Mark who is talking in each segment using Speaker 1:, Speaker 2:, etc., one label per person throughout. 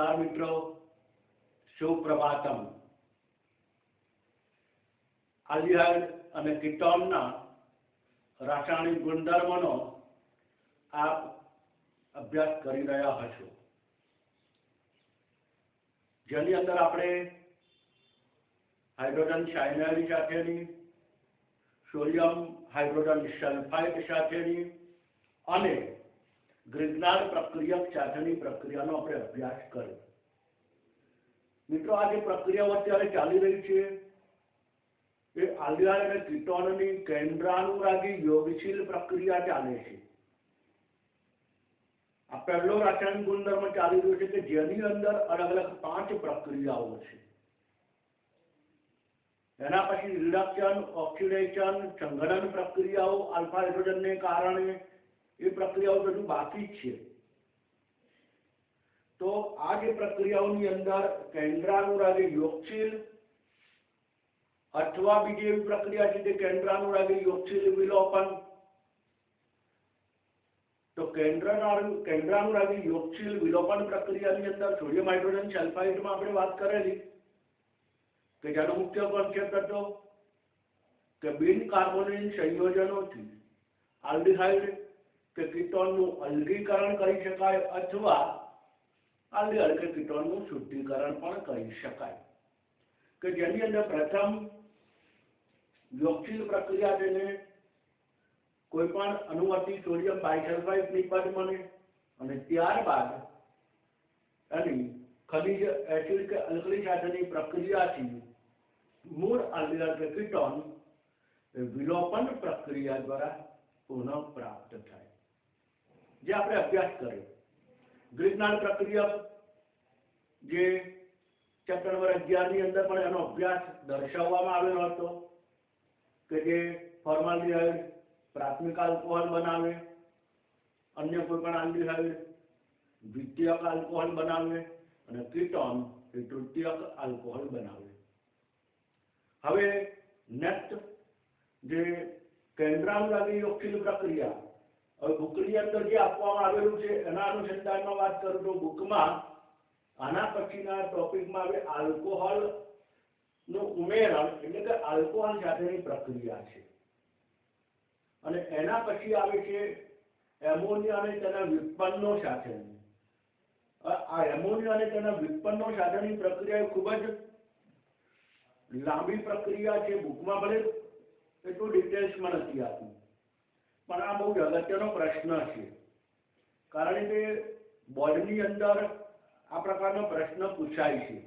Speaker 1: नमस्कार मित्रों, सुप्रभातम। आल्डिहाइड અને કીટોનના રાસાયણિક ગુણધર્મોનો આપ અભ્યાસ કરી રહ્યા હશો, જેની અંદર આપણે હાઇડ્રોજન સાયનાઇડ સાથેની, સોડિયમ હાઇડ્રોજન સલ્ફાઇડ સાથેની અને ગ્રિગ્નાર્ડ પ્રક્રિયક સાથેની પ્રક્રિયાનો આપણે અભ્યાસ કર્યો। મિત્રો, આ જે પ્રક્રિયાઓ અત્યારે ચાલી રહી છે એ આલ્ડિહાઇડ અને કીટોનની કેન્દ્રાનુરાગી યોગશીલ પ્રક્રિયા ચાલે છે। આ પહેલો રાસાયણિક ગુણધર્મ ચાલી રહ્યો છે કે જેની અંદર અલગ અલગ 5 પ્રક્રિયાઓ છે। એના પછી રિડક્શન, ઓક્સિડેશન, સંઘનન પ્રક્રિયાઓ આલ્ફા હાઇડ્રોજનને કારણે એ પ્રક્રિયાઓ બધું બાકી છે। તો આ જે પ્રક્રિયાઓની અંદર કેન્દ્રાનુરાગી યોગશીલ अथवा बीजी एवी प्रक्रिया है कि केंद्रानुरागी योगशील विलोपन। तो केंद्रानुरागी योगशील विलोपन प्रक्रिया अंदर सोडियम हाइड्रोजन सल्फाइड में आपणे बात करेली कि जेनो मुख्य कॉन्सेप्ट हतो कि बिन कार्बोनिल संयोजनोथी आल्डिहाइड के कीटोननुं अल्गीकरण करी शकाय अथवा आल्डिहाइड के कीटोननुं शुद्धिकरण पण करी शकाय। कि जेनी अंदर प्रथम योगशील प्रक्रिया जेने कोईपण अणुवरथी सोडियम बाइसल्फाइड निपज बने अने त्यारबाद एनी खनिज एसिड के अल्कली साथेनी प्रक्रियाथी मूळ आल्डिहाइड के कीटोन विलोपन प्रक्रिया द्वारा पुनः प्राप्त थाय। जे आपणे अभ्यास कर्यो ग्रिग्नार्ड प्रक्रिया जे चैप्टर नंबर 11 अंदर पण एनो अभ्यास दर्शाववामां आवेलो हतो कि जे फॉर्माल्डिहाइड प्राथमिक आल्कोहोल बनावे, अन्य कोईपण आल्डिहाइड द्वितीयक आल्कोहोल बनावे अने कीटोन ए तृतीयक आल्कोहोल बनावे। हवे नेक्स्ट जे केंद्रानुरागी योगशील प्रक्रिया हवे बुकनी अंदर जे आपवामां आवेलुं छे एना अनुसंधानमां वात करूं तो बुकमां आना पछीना टॉपिक में आवे आल्कोहोल नो उमेरण એટલે કે આલ્કોહોલ સાથેની પ્રક્રિયા છે અને એના પછી આવે છે એમોનિયા અને તેના વ્યુત્પન્નો સાથેની। આ એમોનિયા અને તેના વ્યુત્પન્નો સાથેની પ્રક્રિયા ખૂબ જ લાંબી પ્રક્રિયા છે। બુકમાં ભલે એટલું ડિટેલ્સમાં નથી આપી, પણ આ બહુ અગત્યનો પ્રશ્ન છે, કારણ કે બોર્ડની અંદર आ प्रकारનો प्रश्न पूछाय छे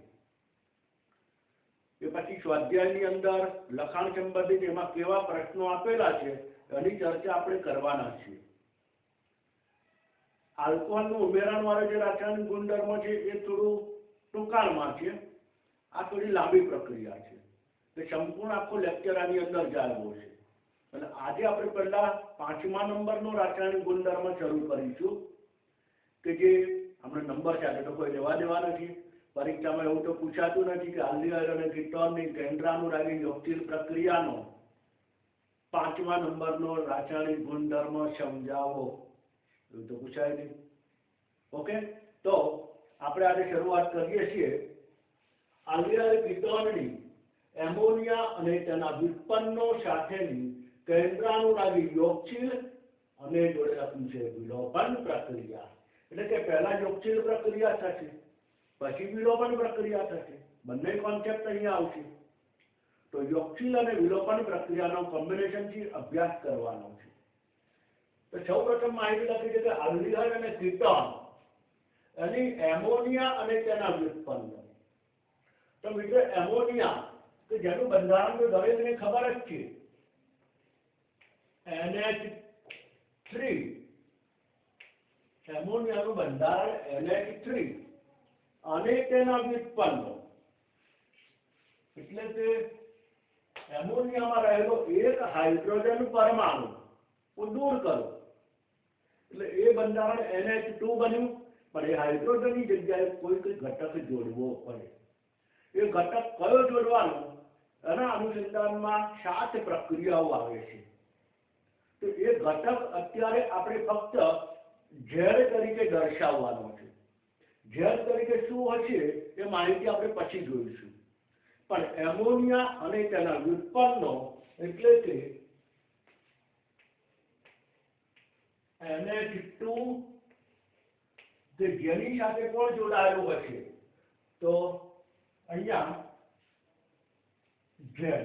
Speaker 1: કે પછી સ્વાધ્યાયની અંદર લખાણ સંબંધિત એમાં કેવા પ્રશ્નો આપેલા છે એની ચર્ચા આપણે કરવાના છીએ। આલ્કોહોલનું ઉમેરણવાળો જે રાસાયણિક ગુણધર્મ છે એ થોડું ટૂંકાણમાં છે, આ થોડી લાંબી પ્રક્રિયા છે, તે સંપૂર્ણ આખો લેક્ચર આની અંદર જાળવો છે। અને આજે આપણે પહેલા 5મા નંબરનો રાસાયણિક ગુણધર્મ શરૂ કરીશું કે જે हमने नंबर से तो कोई लेवा देवा नहीं। परीक्षा में एवं तो पूछातु नहीं कि आल्डिहाइड और कीटोन केंद्रानुरागी योगशील प्रक्रिया 5मा नंबर नो रासायनिक गुणधर्म समझावो, एवं तो पूछाय नहीं। ओके, तो आपणे आज शुरुआत करीए छीए आल्डिहाइड कीटोननी एमोनिया अने तेना व्युत्पन्नो साथेनी केंद्रानुरागी योगशील अने जोड़े लख्युं छे विलोपन प्रक्रिया। એટલે કે પહેલા યોગશીલ પ્રક્રિયા થશે, પછી વિલોપન પ્રક્રિયા થશે, બંને કોન્સેપ્ટ અહીંયા આવશે। તો યોગશીલ અને વિલોપન પ્રક્રિયાનો કોમ્બિનેશનથી અભ્યાસ કરવાનો છે। તો સૌપ્રથમ માહિતી લખી છે કે આલ્ડિહાઇડ અને કીટોન એની એમોનિયા અને તેના વ્યુત્પન્નો। તો મિત્રો એમોનિયા કે જેનું બંધારણ તો દરેકને ખબર જ છે, NH3 एमोनियाનું બંધારણ NH3 અને તેના વ્યુત્પન્નો એટલે કે એમોનિયામાં રહેલો એક હાઇડ્રોજન પરમાણુ દૂર કરો એટલે એ બંધારણ NH2 બન્યું, પણ એ હાઇડ્રોજનની જગ્યાએ કોઈ ઘટક જોડવો પડે। એ ઘટક કયો જોડવાનો એના અનુસંધાનમાં 7 પ્રક્રિયાઓ આવે છે। તો એ ઘટક અત્યારે આપણે ફક્ત Z તરીકે દર્શાવવાનો છે। ઝેર તરીકે શું હશે એ માહિતી આપણે પછી જોઈશું, પણ એમોનિયા અને તેના વ્યુત્પન્નો એટલે કે NH2 કે જેની સાથે કોણ જોડાયેલું હશે તો અહીંયા ઝેર,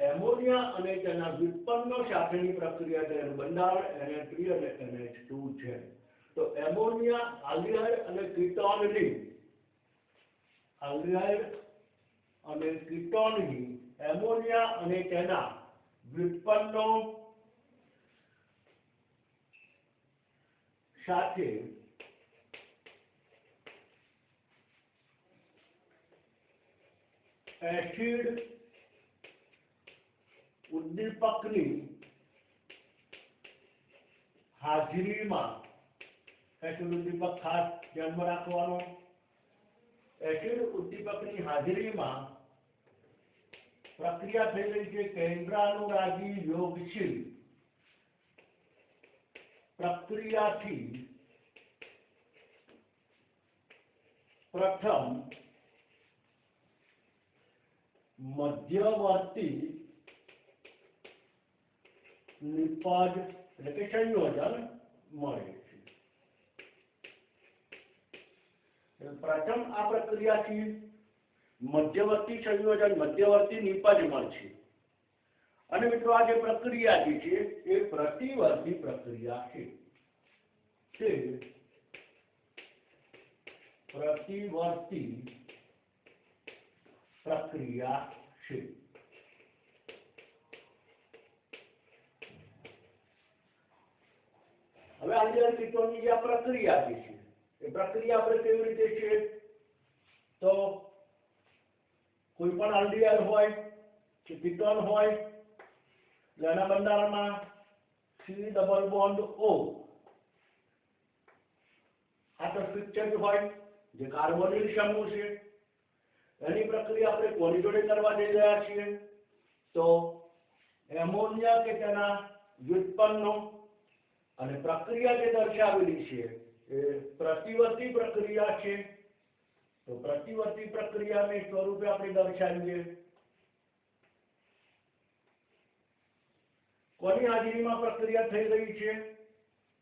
Speaker 1: એમોનિયા અને તેના વ્યુત્પન્નો સાથેની પ્રક્રિયા તેનું બંધારણ Na3 અને NH2 છે. તો એમોનિયા આલ્ડીહાઇડ અને કીટોનની એમોનિયા અને તેના વ્યુત્પન્નો સાથે એસિડ ઉદ્દીપકની હાજરીમાં, એસિડ ઉદ્દીપક ખાસ ધ્યાનમાં રાખવાનો, એસિડ ઉદ્દીપકની હાજરીમાં પ્રક્રિયા થઈ રહી છે કેન્દ્રાનુરાગી યોગશીલ પ્રક્રિયાથી પ્રથમ મધ્યવર્તી નિપજ એટલે કે સંયોજન મળે છે. પ્રથમ આ પ્રક્રિયાથી મધ્યવર્તી સંયોજન, મધ્યવર્તી નિપજ મળશે. અને મિત્રો આ જે પ્રક્રિયા જે છે એ પ્રતિવર્તી પ્રક્રિયા છે. તે પ્રતિવર્તી પ્રક્રિયા છે. હવે આલ્ડીહાઇડ કીટોનની જે પ્રક્રિયા જે છે એ પ્રક્રિયા આપણે કેવી રીતે છે તો કોઈ પણ આલ્ડીહાઇડ હોય કે કીટોન હોય એના બંધારણમાં C ડબલ બોન્ડ O આ તો ફિક્સડ હોય જે કાર્બોનિલ સમૂહ છે. એની પ્રક્રિયા આપણે કોની જોડે કરવા જઈ રહ્યા છીએ તો એમોનિયા કે તેના વ્યુત્પન્નો, અને પ્રક્રિયા જે દર્શાવેલી છે એ પ્રતિવર્તી પ્રક્રિયા છે. તો પ્રતિવર્તી પ્રક્રિયાને સ્વરૂપે આપણે દર્શાવીએ કોની હાજરીમાં પ્રક્રિયા થઈ રહી છે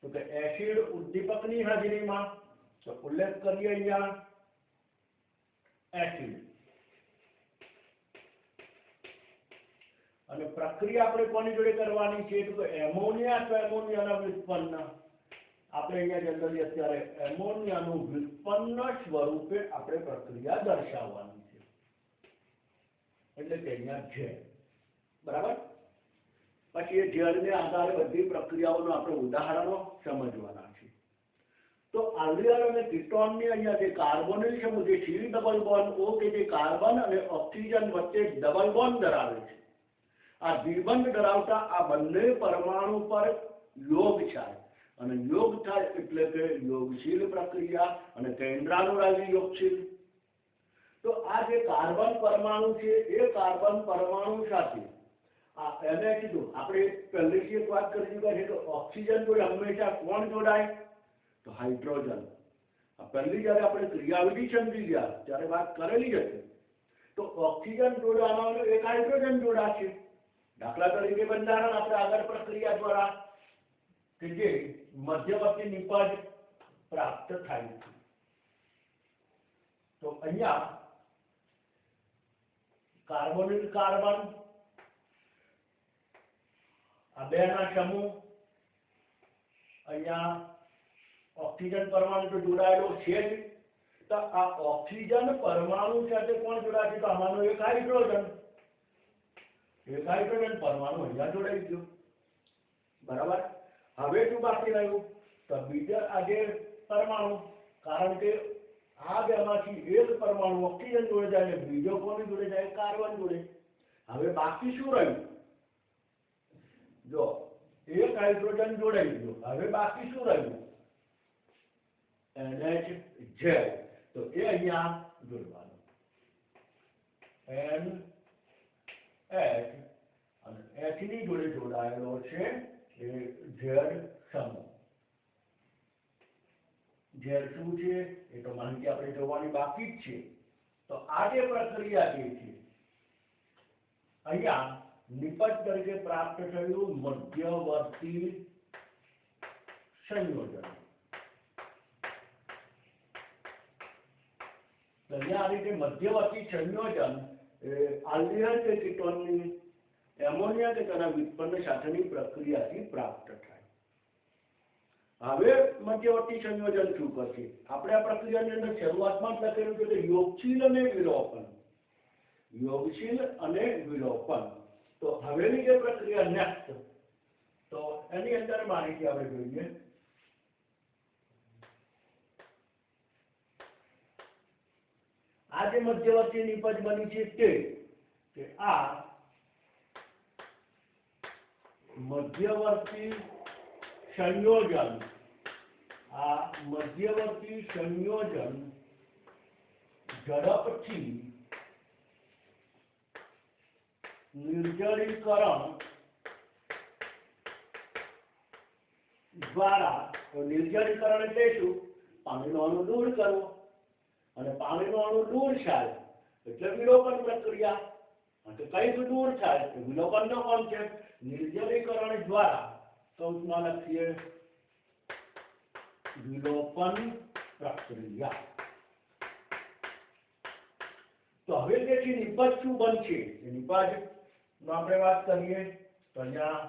Speaker 1: તો કે એસિડ ઉદ્દીપકની હાજરીમાં. તો ઉલ્લેખ કરીએ અહીંયા એસિડ, અને પ્રક્રિયા આપણે કોની જોડે કરવાની છે તો એમોનિયા અથવા એમોનિયાના વ્યુત્પન્ન. આપણે અહીંયા જનરલી અત્યારે એમોનિયાનું વ્યુત્પન્ન સ્વરૂપે આપણે પ્રક્રિયા દર્શાવવાની છે, એટલે કે અહીંયા ઝેર. બરાબર. પછી એ ઝેરને આધારે બધી પ્રક્રિયાઓનું આપણે ઉદાહરણો સમજવાના છે. તો આલ્ડીહાઇડ અને કીટોનની અહીંયા જે કાર્બોનિલ સમૂહ જે C ડબલ બોન્ડ O કે જે કાર્બન અને ઓક્સિજન વચ્ચે ડબલ બોન્ડ ધરાવે છે, આ દ્વિબંધ ધરાવતા આ બંને પરમાણુ પર યોગ થાય, અને યોગ થાય એટલે કે યોગશીલ પ્રક્રિયા અને કેન્દ્રાનુરાગી યોગશીલ. તો આ જે કાર્બન પરમાણુ છે એ કાર્બન પરમાણુ સાથે આ NH2 આપણે પહેલેથી એક વાત કરી ચૂક્યા છે કે ઓક્સિજન જોડે હંમેશા કોણ જોડાય તો હાઇડ્રોજન. આ પહેલી જ્યારે આપણે ક્રિયાવિધિ સમજી ગયા ત્યારે વાત કરેલી હતી. તો ઓક્સિજન જોડવામાં એક હાઇડ્રોજન જોડાશે. દાખલા તરીકે બંધારણ આપણે આગળ પ્રક્રિયા દ્વારા કે જે મધ્યવર્તી નિપજ પ્રાપ્ત થાય છે. તો અહીંયા કાર્બોનિલ કાર્બન આ બેના સમૂહ, અહીંયા ઓક્સિજન પરમાણુ તો જોડાયેલો છે જ. તો આ ઓક્સિજન પરમાણુ સાથે કોણ જોડાશે તો આમાંનો એક હાઇડ્રોજન પરમાણુ અહીંયા જોડાઈ ગયો. બરાબર. હવે શું બાકી રહ્યું તો બીજા આ જે પરમાણુ, કારણ કે આ બેમાંથી એક પરમાણુ ઓક્સિજન જોડે જાય અને બીજો કોની જોડે જાય કાર્બન જોડે. હવે બાકી શું રહ્યું જો એક હાઇડ્રોજન જોડાઈ ગયો, હવે બાકી શું રહ્યું NH તો એ અહીંયા જોડવાનું NH, અને H ની જોડે જોડાયેલો છે એ Z સમૂહ. ઝેર શું છે એ તો માહિતી આપણે જોવાની બાકી જ છે। તો આ જે પ્રક્રિયા જે છે અહીંયા નિપજ તરીકે પ્રાપ્ત થયું મધ્યવર્તી સંયોજન। અહીંયા આ રીતે મધ્યવર્તી સંયોજન આલ્ડીહાઇડ કે કીટોનની એમોનિયા કે તેના વ્યુત્પન્ન સાથેની પ્રક્રિયાથી પ્રાપ્ત થાય। હવે મધ્યવર્તી સંયોજન શું કરશે? આપણે આ પ્રક્રિયાની અંદર શરૂઆતમાં જ લખેલું છે કે યોગશીલ અને વિલોપન, યોગશીલ અને વિલોપન। તો હવેની જે પ્રક્રિયા નેક્સ્ટ, તો એની અંદર માહિતી આપણે જોઈએ। આ જે મધ્યવર્તી નિપજ બની છે તે કે આ મધ્યવર્તી સંયોજન, આ મધ્યવર્તી સંયોજન ઝડપથી નિર્જલીકરણ દ્વારા, નિર્જલીકરણ એટલે શું? પાણીનો અણુ દૂર કરવો, અને પાણીનો અણુ દૂર થાય એટલે વિલોપન પ્રક્રિયા। તો કઈક દૂર થાય તો વિલોપનનો કોન્સેપ્ટ નિર્જલીકરણ દ્વારા કૌંસમાં લખીએ વિલોપન પ્રક્રિયા। તો હવે તેથી નિપજ શું બનશે? નિપજ આપણે વાત કરીએ તો અહીંયા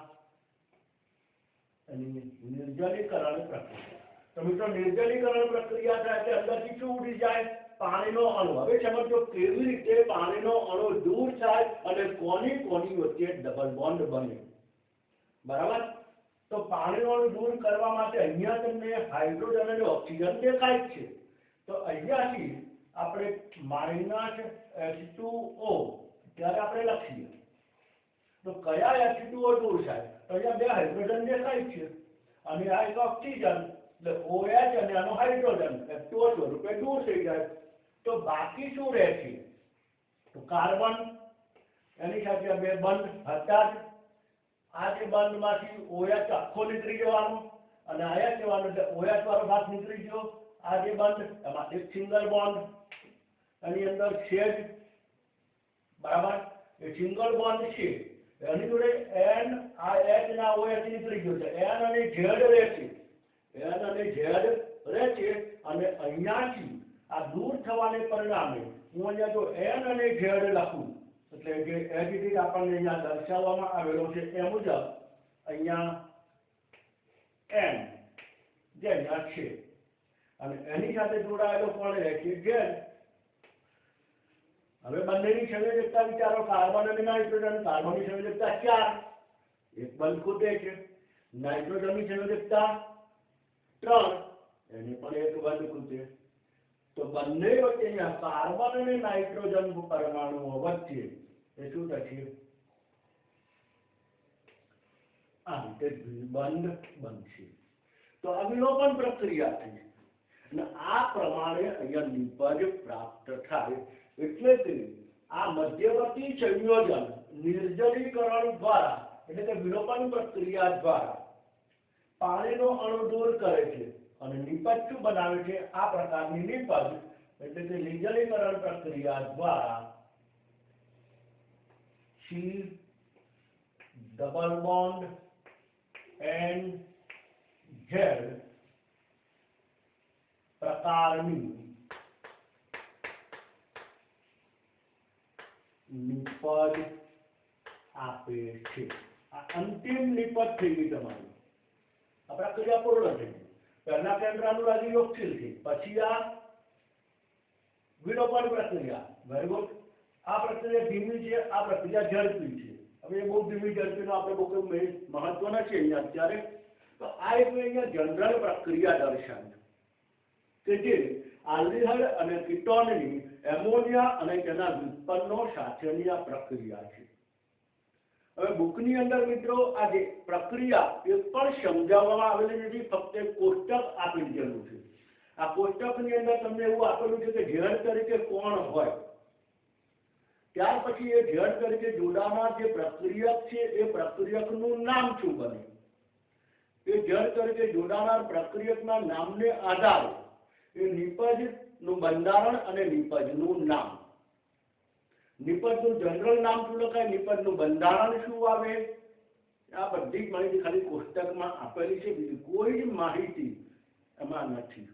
Speaker 1: નિર્જલીકરણ પ્રક્રિયા। તો મિત્રો નિર્જલીકરણ પ્રક્રિયા થાય એટલે અંદરથી શું ઉડી જાય? પાણીનો અણુ। હવે સમજો કેવી રીતે પાણીનો અણુ દૂર થાય અને કોની કોની વચ્ચે ડબલ બોન્ડ બને, બરાબર? તો પાણીનો અણુ દૂર કરવા માટે અહીંયા તમને હાઇડ્રોજન અને ઓક્સિજન દેખાય છે। તો અહીંયાથી આપણે -H2O ત્યારે આપણે લખીએ તો કયા H2O દૂર થાય? તો અહીંયા બે હાઇડ્રોજન દેખાય છે અને આ એક ઓક્સિજન, એટલે OH અને આનો હાઇડ્રોજન H2O સ્વરૂપે દૂર થઈ જાય। તો બાકી શું રહે છે? તો કાર્બન, એની સાથે બે બંધ હતા જ। આ જે બંધમાંથી OH આખો નીકળી જવાનો અને આયા કહેવાનું એટલે OH વાળો ભાગ નીકળી ગયો। આ જે બંધ એમાં એક સિંગલ બોન્ડ એની અંદર છે જ, બરાબર? એ સિંગલ બોન્ડ છે એની જોડે N, આ H ના OH નીકળી ગયો છે, N અને Z રહે છે, N અને Z રહે છે। અને અહીંયાથી આ દૂર થવાને પરિણામે હું અહીંયા જો N અને Z લખું એટલે જે એડિટ આપણને અહીંયા દર્શાવવામાં આવેલો છે એ મુજબ અહીંયા N જે અહીંયા છે અને એની સાથે જોડાયેલો કોણ રહે છે? Z। હવે બંનેની સંયોજકતા વિચારો, કાર્બન અને નાઇટ્રોજન। કાર્બનની સંયોજકતા 4, એક બંધ ખૂટે છે। નાઇટ્રોજનની સંયોજકતા 3, એની પણ એક બંધ ખૂટે। તો બંને વચ્ચે કાર્બન અને નાઇટ્રોજન પરમાણુઓ વચ્ચે એ શું થશે? આ રીતે બંધ બનશે। તો આ વિલોપન પ્રક્રિયા થઈ અને આ પ્રમાણે અહીંયા નિપજ પ્રાપ્ત થાય। એટલે કે આ મધ્યવર્તી સંયોજન નિર્જલીકરણ દ્વારા એટલે કે વિલોપન પ્રક્રિયા દ્વારા પાણીનો અણુ દૂર કરે છે અને નિપજ શું બનાવે છે? આ પ્રકારની નિપજ એટલે કે નિર્જલીકરણ પ્રક્રિયા દ્વારા C double bond N Z પ્રકારની નિપજ આપે છે। આ અંતિમ નિપજ થઈ ગઈ તમારી। આ પ્રક્રિયા પૂર્ણ થઈ ગઈ। પહેલા કેન્દ્ર અનુરાગી યોગશીલ થી, પછી આ વિલોપન પ્રક્રિયા। Very good. આ પ્રક્રિયા ધીમી છે, આ પ્રક્રિયા ઝડપી છે। હવે એ બહુ ધીમી ઝડપીનો આપણે બહુ મહત્વ નથી અહીંયા અત્યારે। તો આ એક અહીંયા જનરલ પ્રક્રિયા દર્શાવી કે જે આલ્ડીહાઇડ અને કીટોનની એમોનિયા અને તેના વ્યુત્પન્નો સાથેની આ પ્રક્રિયા છે। હવે બુકની અંદર મિત્રો આ જે પ્રક્રિયા એ પણ સમજાવવામાં આવેલી નથી, ફક્ત એક કોષ્ટક આપી દીધેલું છે। આ કોષ્ટકની અંદર તમને એવું આપેલું છે કે ઝેડ તરીકે કોણ હોય, ત્યાર પછી એ ઝેડ તરીકે જોડાનાર જે પ્રક્રિયક છે એ પ્રક્રિયકનું નામ શું બને। એ ઝેડ તરીકે જોડાનાર પ્રક્રિયકના નામને આધારે એ નિપજનું બંધારણ અને નિપજનું નામ. નિપજનું જનરલ નામ શું લખાય, નિપજનું બંધારણ શું આવે, આ બધી જ માહિતી ખાલી કોષ્ટકમાં આપેલી છે, બીજી કોઈ જ માહિતી એમાં નથી.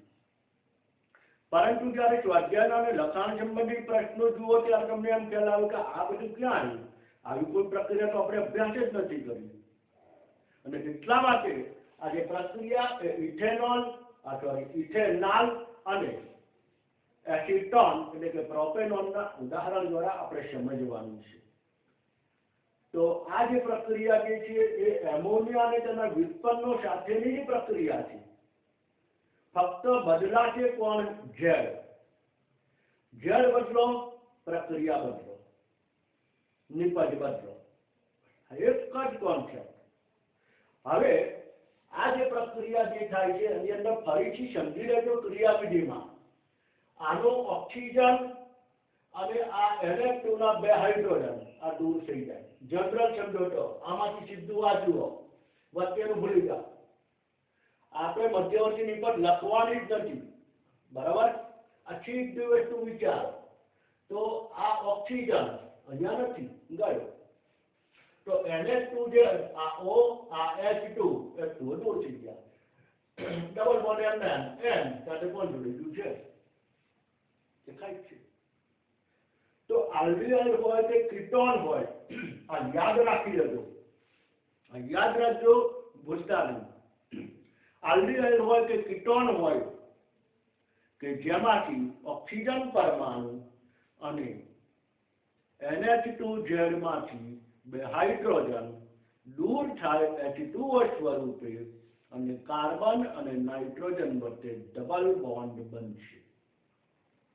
Speaker 1: પરંતુ જ્યારે સ્વાધ્યાયના અને લખાણ સંબંધિત પ્રશ્નો જુઓ ત્યારે તમને એમ ખ્યાલ આવે કે આ બધું ક્યાં આવ્યું, આવી કોઈ પ્રક્રિયા તો આપણે અભ્યાસ જ નથી કરી. અને એટલા માટે આ જે પ્રક્રિયા એ ઇથેનોલ અને એસિટોન એટલે કે પ્રોપેનોનના ઉદાહરણ દ્વારા આપણે સમજવાનું છે. તો આ જે પ્રક્રિયા જે છે એ એમોનિયા અને તેના વ્યુત્પન્નો સાથેની પ્રક્રિયા છે. ફક્ત બદલાશે કોણ, ઝેડ. ઝેડ બદલો, પ્રક્રિયા બદલો, નિપજ બદલો, એક જ કોન્સેપ્ટ. હવે આ જે પ્રક્રિયા જે થાય છે એની અંદર ફરીથી સમજી લેજો ક્રિયાવિધિમાં આનો ઓક્સિજન અને આ NH2 ના 2 હાઇડ્રોજન આ દૂર થઈ જાય. જનરલ સમજો તો આમાંથી સીધું આ જુઓ, વચ્ચેનું ભૂલી જાઓ. આપણે મધ્યવર્તી નિપજ લખવાની જ નથી, બરાબર. આ સીધી વસ્તુ વિચારો તો આ ઓક્સિજન અહીંયા નથી ગયો, તો NH2 જે આ O આ H2 એ દૂર થઈ ગયા. ડબલ બોન્ડ N સાથે કોણ જોડેલું છે, દેખાય છે. તો આલ્ડિહાઇડ હોય કે કીટોન હોય, આ યાદ રાખી લેજો, આ યાદ રાખજો, ભૂલતા નહીં. આલ્ડિહાઇડ હોય કે કીટોન હોય કે જેમાંથી ઓક્સિજન પરમાણુ અને NH2 માંથી 2 હાઇડ્રોજન દૂર થાય H2O સ્વરૂપે અને કાર્બન અને નાઇટ્રોજન વચ્ચે ડબલ બોન્ડ બનશે.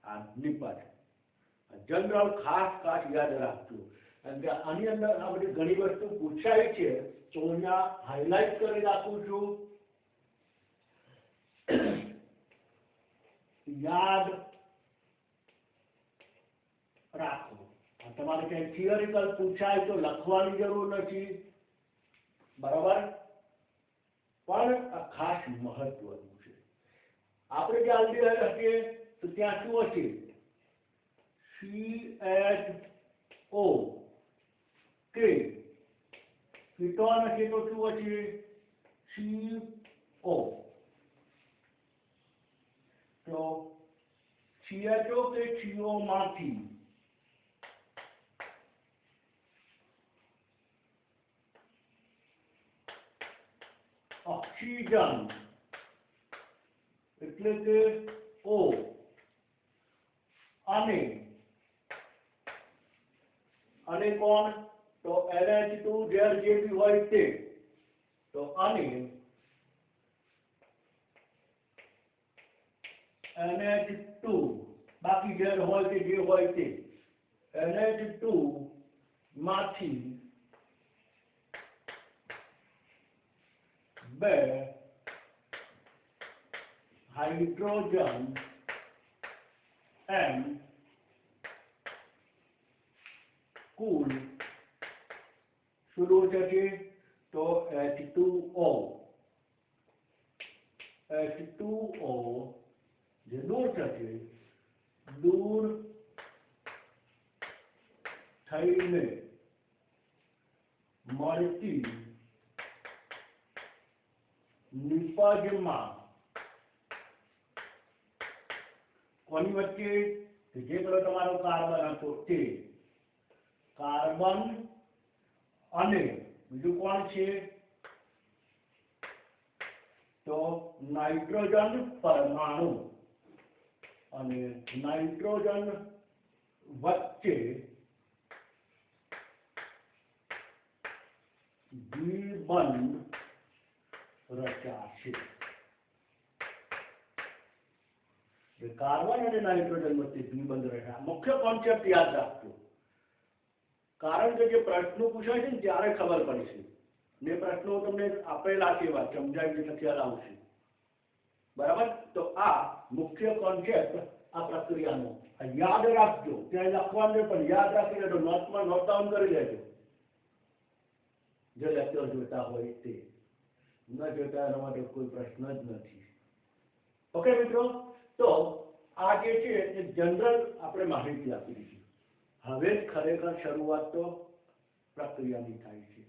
Speaker 1: આ નિપજ જનરલ ખાસ યાદ રાખજો, કારણ કે આની અંદર આ બધી ઘણી વસ્તુ પૂછાય છે, તો અહીંયા હાઇલાઇટ કરી રાખું છું. યાદ રાખો. તમારે ક્યાંય થિયરિકલ પૂછાય તો લખવાની જરૂર નથી, બરાબર. પણ આ ખાસ મહત્વનું છે. આપણે જે આલ્ડિહાઇડ હશે તો ત્યાં શું હશે, CHO કે કીટોન હશે તો શું હશે, CO. તો CHO કે CO માંથી ઓક્સિજન એટલે કે O અને કોણ, તો NH2 જે બી હોય તે, તો અને NH2 બાકી જે હોય કે જે હોય તે NH2 માંથી 2 હાઇડ્રોજન M કુલ શું દૂર થશે, તો H2O જે દૂર થશે, દૂર થઈને મળતી નિપજમાં કોની વચ્ચે, જે પેલો તમારો કાર્બન હતો તે કાર્બન અને બીજું કોણ છે, તો નાઇટ્રોજન પરમાણુ અને નાઇટ્રોજન વચ્ચે દ્વિબંધ રચાશે. કાર્બન અને નાઇટ્રોજન વચ્ચે દ્વિબંધ રચાશે. મુખ્ય કોન્સેપ્ટ યાદ રાખજો, કારણ કે જે પ્રશ્નો પૂછાય છે ને ત્યારે ખબર પડશે, ને પ્રશ્નો તમને આપેલા છે એવા સમજાય એટલે ખ્યાલ આવશે, બરાબર. તો આ મુખ્ય કોન્સેપ્ટ આ પ્રક્રિયાનો યાદ રાખજો. ત્યાં લખવાનું પણ યાદ રાખી લેજો, નોટમાં નોટ ડાઉન કરી લેજો. જે લેક્ચર જોતા હોય તે, ન જોતા એના માટે કોઈ પ્રશ્ન જ નથી. ઓકે મિત્રો, તો આ જે છે એ જનરલ આપણે માહિતી આપી દીધી. હવે ખરેખર શરૂઆત તો પ્રક્રિયાની થાય છે.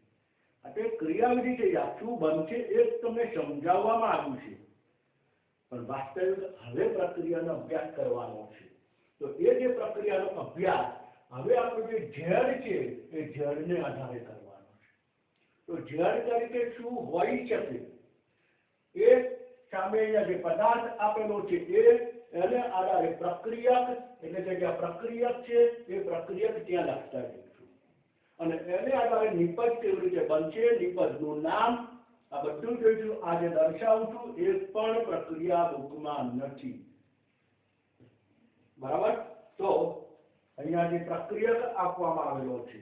Speaker 1: આ ક્રિયાવિધિ છે, શું બનશે એ તમને સમજાવવામાં આવ્યું છે, પણ વાસ્તવિક હવે પ્રક્રિયાનો અભ્યાસ કરવાનો છે. તો એ જે પ્રક્રિયાનો અભ્યાસ હવે આપણું જે ઝેડ છે એ ઝેડને આધારે કરવાનો છે. તો ઝેડ તરીકે શું હોઈ શકે એ સામે અહીંયા જે પદાર્થ આપેલો છે એને આધારે પ્રક્રિયક, એટલે કે જે પ્રક્રિયક છે એ પ્રક્રિયક ત્યાં લખતા જઈશું અને એને આધારે નિપજ કેવી રીતે બનશે, નિપજનું નામ, આ બધું જોઈશું. આજે દર્શાવું છું, એક પણ પ્રક્રિયા બુકમાં નથી. બરાબર? તો અહીંયા જે પ્રક્રિયક આપવામાં આવેલો છે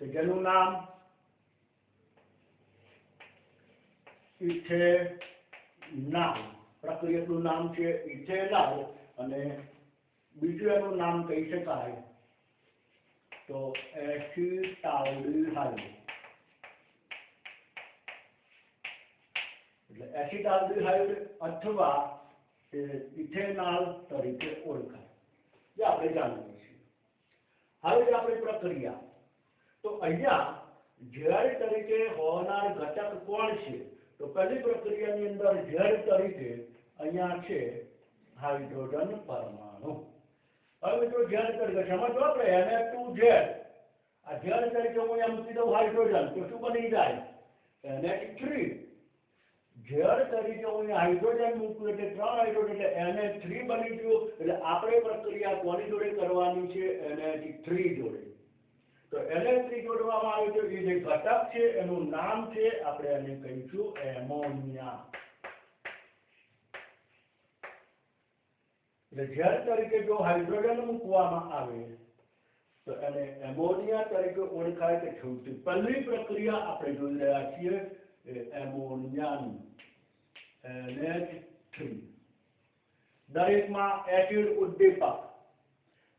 Speaker 1: તો જેનું નામ ઇથેનોલ, પ્રક્રિયકનું નામ છે ઇથેનોલ અને બીજું એનું નામ કહી શકાય તો એસિટાલ્ડિહાઇડ. એટલે એસિટાલ્ડિહાઇડ અથવા ઇથેનોલ તરીકે ઓળખાય, જે આપણે જાણીએ છીએ. હવે આપણી પ્રક્રિયા, તો અહીંયા ઝેડ તરીકે હોનાર ઘટક કોણ છે? તો પહેલી પ્રક્રિયાની અંદર ઝેડ તરીકે અહીંયા છે હાઇડ્રોજન પરમાણુ. હવે મિત્રો ઝેડ તરીકે સમજો આપણે Na2Z, આ ઝેડ તરીકે હું અહીંયા મૂકી દઉં હાઇડ્રોજન, તો શું બની જાય? Na3. ઝેડ તરીકે હું હાઇડ્રોજન મૂકું એટલે 3 હાઇડ્રોજન એટલે Na3 બની ગયું. એટલે આપણે પ્રક્રિયા કોની જોડે કરવાની છે? Na3 જોડે. તો Na3 જોડવામાં આવે તો એ જે ઘટક છે એનું નામ છે, આપણે એને કહીશું એમોનિયા. એટલે ઝેડ તરીકે જો હાઇડ્રોજન મૂકવામાં આવે તો એને એમોનિયા તરીકે ઓળખાય. કે સૌથી પહેલી પ્રક્રિયા આપણે જોઈ રહ્યા છીએ એમોનિયાની, Na3. દરેકમાં એસિડ ઉદ્દીપક,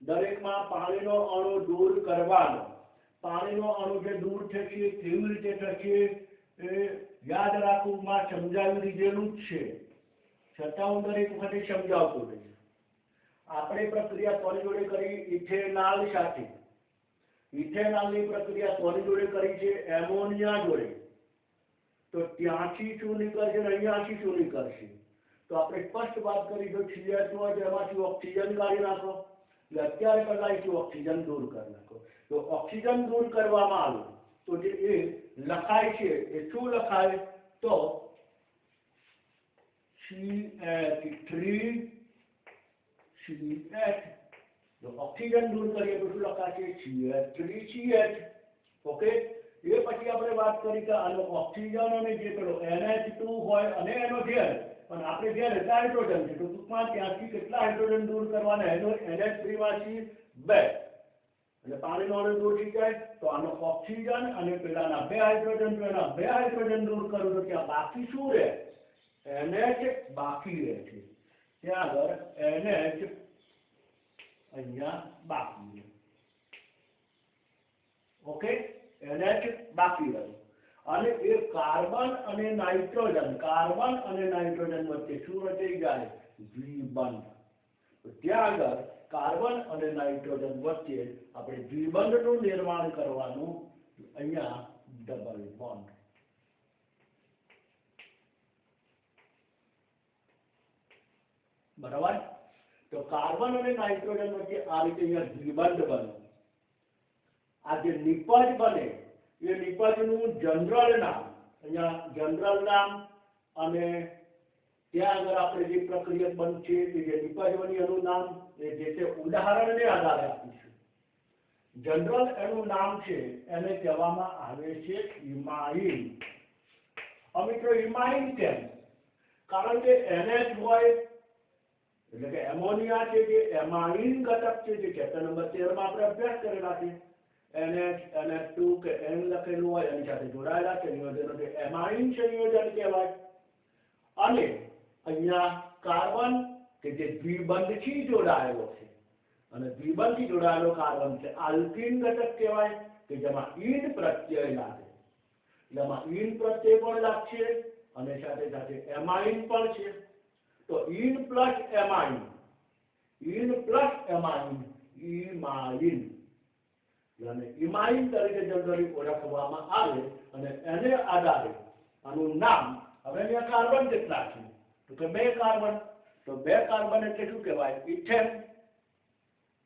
Speaker 1: દરેકમાં પાણીનો અણુ દૂર કરવાનો. પાણીનો અણુ જે દૂર થશે કેવી રીતે થશે એ યાદ રાખવું, સમજાવી દીધેલું જ છે, છતાં હું દરેક વખતે સમજાવતો રહીશ. આપણે પ્રક્રિયા કોની જોડે કરી? ઇથેનોલ સાથે. ઇથેનોલની પ્રક્રિયા કોની જોડે કરી છે? એમોનિયા જોડે. તો ત્યાંથી શું નીકળશે અને અહીંયાથી શું નીકળશે? તો આપણે સ્પષ્ટ વાત કરી, જો CH હોય તો એમાંથી ઓક્સિજન કાઢી નાખો, એટલે અત્યારે કદાચ ઓક્સિજન દૂર કરી નાખો. તો ઓક્સિજન દૂર કરવામાં આવે તો જે એ લખાય છે એ શું લખાય? તો CH3CH. જો ઓક્સિજન દૂર કરીએ તો શું લખાશે? CH3CH. ઓકે. એ પછી આપણે વાત કરી કે આનો ઓક્સિજન અને જે પેલો NH2 હોય અને એનો ઝેડ, પણ આપણે ઝેડ એટલા હાઇડ્રોજન છે, તો ટૂંકમાં ત્યાંથી કેટલા હાઇડ્રોજન દૂર કરવાના? એનો NH3 માંથી 2, એટલે પાણીનો અણુ દૂર થઈ જાય. તો આનો ઓક્સિજન અને પેલાના 2 હાઇડ્રોજન, તો એના 2 હાઇડ્રોજન દૂર કરું તો ત્યાં બાકી શું રહે? NH બાકી રહે છે. ત્યાં આગળ NH અહીંયા બાકી રહે. ઓકે, NH બાકી રહ્યું. અને એ કાર્બન અને નાઇટ્રોજન, કાર્બન અને નાઇટ્રોજન વચ્ચે શું રચાઈ જાય? દ્વિબંધ. તો ત્યાં આગળ કાર્બન અને નાઇટ્રોજન વચ્ચે આપણે દ્વિબંધનું નિર્માણ કરવાનું, અહીંયા ડબલ બોન્ડ. બરાબર? તો કાર્બન અને નાઇટ્રોજન વચ્ચે આ રીતે અહીંયા દ્વિબંધ બને. આ જે નિપજ બને એ નિપજનું જનરલ નામ, અહીંયા જનરલ નામ, અને ત્યાં આગળ આપણે જે પ્રક્રિયક બનશે કે જે નિપજ બની એનું નામ એ જે તે ઉદાહરણને આધારે આપીશું. જનરલ એનું નામ છે એને કહેવામાં આવે છે ઇમાઇન. મિત્રો ઇમાઇન કેમ? કારણ કે NH હોય એટલે કે એમોનિયા છે જે એમાઇન ઘટક છે, જે ચેપ્ટર નંબર 13 માં આપણે અભ્યાસ કરેલા છે. NH, NH2 કે N લખેલું હોય એની સાથે જોડાયેલા સંયોજનો જે એમાઇન સંયોજન કહેવાય. અને અહીંયા કાર્બન કે જે દ્વિબંધથી જોડાયેલો છે, અને દ્વિબંધથી જોડાયેલો કાર્બન છે આલ્કીન ઘટક કહેવાય, કે જેમાં ઈન પ્રત્યય લાગે. એટલે આમાં ઈન પ્રત્યય પણ લાગશે અને સાથે સાથે એમાઇન પણ છે. તો ઇન પ્લસ એમાઇન, ઇન પ્લસ એમાઇન, ઇમાઇન. અને ઇમાઇન તરીકે જનરલી ઓળખવામાં આવે અને એને આધારે આનું નામ. હવે અહીંયા કાર્બન કેટલા છે? તો કે 2 કાર્બન. તો 2 કાર્બન એટલે શું કહેવાય? ઇથેન.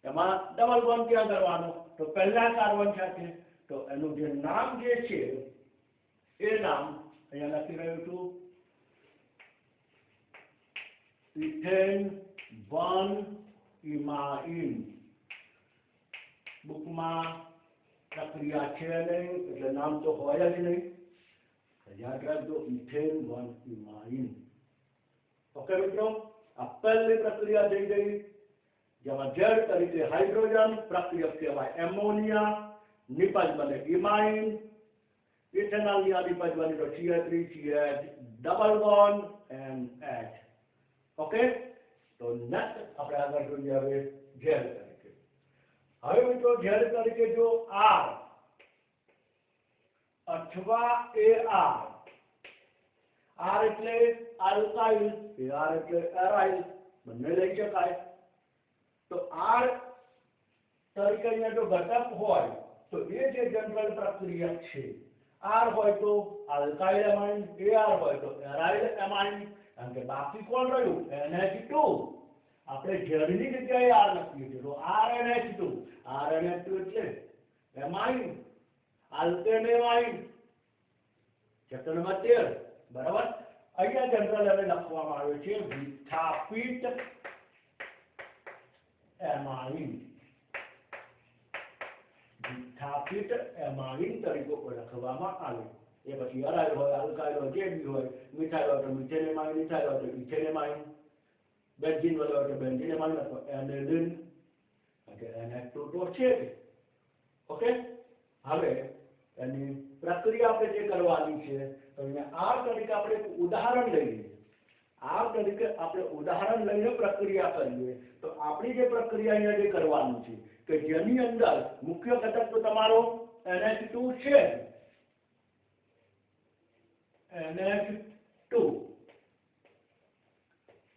Speaker 1: એમાં ડબલ બોન્ડ ક્યાં કરવાનો? તો પહેલા કાર્બન સાથે. તો એનું જે નામ જે છે એ નામ અહીંયા લખી રહ્યું છું, ઇથેન 1 ઇમાઇન. બુકમાં પ્રક્રિયા છે નહીં એટલે નામ તો હોય જ નહીં. યાદ રાખજો, ઇથેન 1 ઇમાઇન. ઓકે મિત્રો, આ પહેલી પ્રક્રિયા થઈ ગઈ, જેમાં ઝેડ તરીકે હાઇડ્રોજન, પ્રક્રિયક કહેવાય એમોનિયા, નિપજ બને ઇમાઇન. ઇથેનોલની આ નિપજ બની તો CH3 CH double bond and H. Okay, તો નેક્સ્ટ આપણે આગળ જોઈએ હવે ઝેડ તરીકે. હવે મિત્રો ઝેડ તરીકે જો R અથવા AR, R એટલે આલ્કાઇલ, AR એટલે એરાઇલ, બંને લઈ શકાય. તો R તરીકે અહીંયા જો ઘટક હોય તો એ જે જનરલ પ્રક્રિયા છે, R હોય તો આલ્કાઇલ એમાઇન, AR હોય તો એરાઇલ એમાઇન. કારણ કે બાકી કોણ રહ્યું? NH2. આપણે ઝેડની જગ્યાએ R લખીએ છીએ તો RNH2. RNH2 એટલે amine, alkane amine. Chapter number 13. બરાબર. અહીંયા જનરલ હવે લખવામાં આવે છે વિસ્થાપિત એમાઇન. વિસ્થાપિત એમાઇન તરીકે ઓળખવામાં આવે. એ પછી એરાઇલ હોય, આલ્કાઇલ હોય, જે બી હોય, મિથાઇલ હોય તો મિથેન એમાઇન, ઇથાઇલ હોય તો ઇથેન એમાઇન, બેન્ઝીન હોય તો બેન્ઝીન એમાઇન અથવા એનેલિન. NH2 તો છે. ઓકે, હવે એની પ્રક્રિયા આપણે જે કરવાની છે તો અહીંયા R તરીકે આપણે એક ઉદાહરણ લઈએ. R તરીકે આપણે ઉદાહરણ લઈને પ્રક્રિયા કરીએ તો આપણી જે પ્રક્રિયા અહીંયા જે કરવાની છે કે જેની અંદર મુખ્ય ઘટક તો તમારો NH2 છે. NH2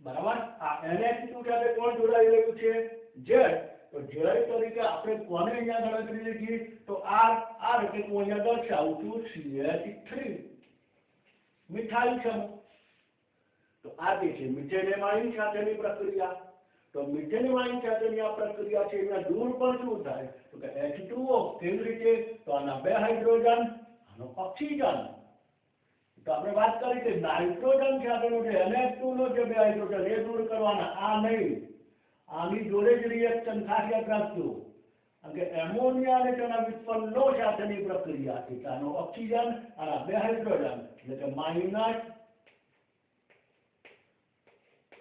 Speaker 1: બરાબર. આ NH2 સાથે કોણ જોડાઈ રહ્યું છે? ઝેડ. તો ઝેડ તરીકે આપણે કોને અહીંયા ગણતરી લીધી? તો R એટલે હું અહીંયા દર્શાવું છું CH3, મિથાઇલ સમૂહ. તો આ જે છે મિથેન એમાઇન સાથેની પ્રક્રિયા. તો મિથેન એમાઇન સાથેની આ પ્રક્રિયા છે એના દૂર પણ શું થાય? તો કે H2O. કેવી રીતે? તો આના 2 હાઇડ્રોજન, આનો ઓક્સિજન. તો આપણે વાત કરી કે નાઇટ્રોજન સાથેનો જે NH2 નો જે 2 હાઇડ્રોજન એ દૂર કરવાના, આ નહીં. આની જોડે જ રિએક્શન ખાસ યાદ રાખજો. કારણ કે એમોનિયા અને તેના વિસ્ફોટનો સાથેની પ્રક્રિયા છે. આનો ઓક્સિજન, આના 2 હાઇડ્રોજન એટલે કે માઇનસ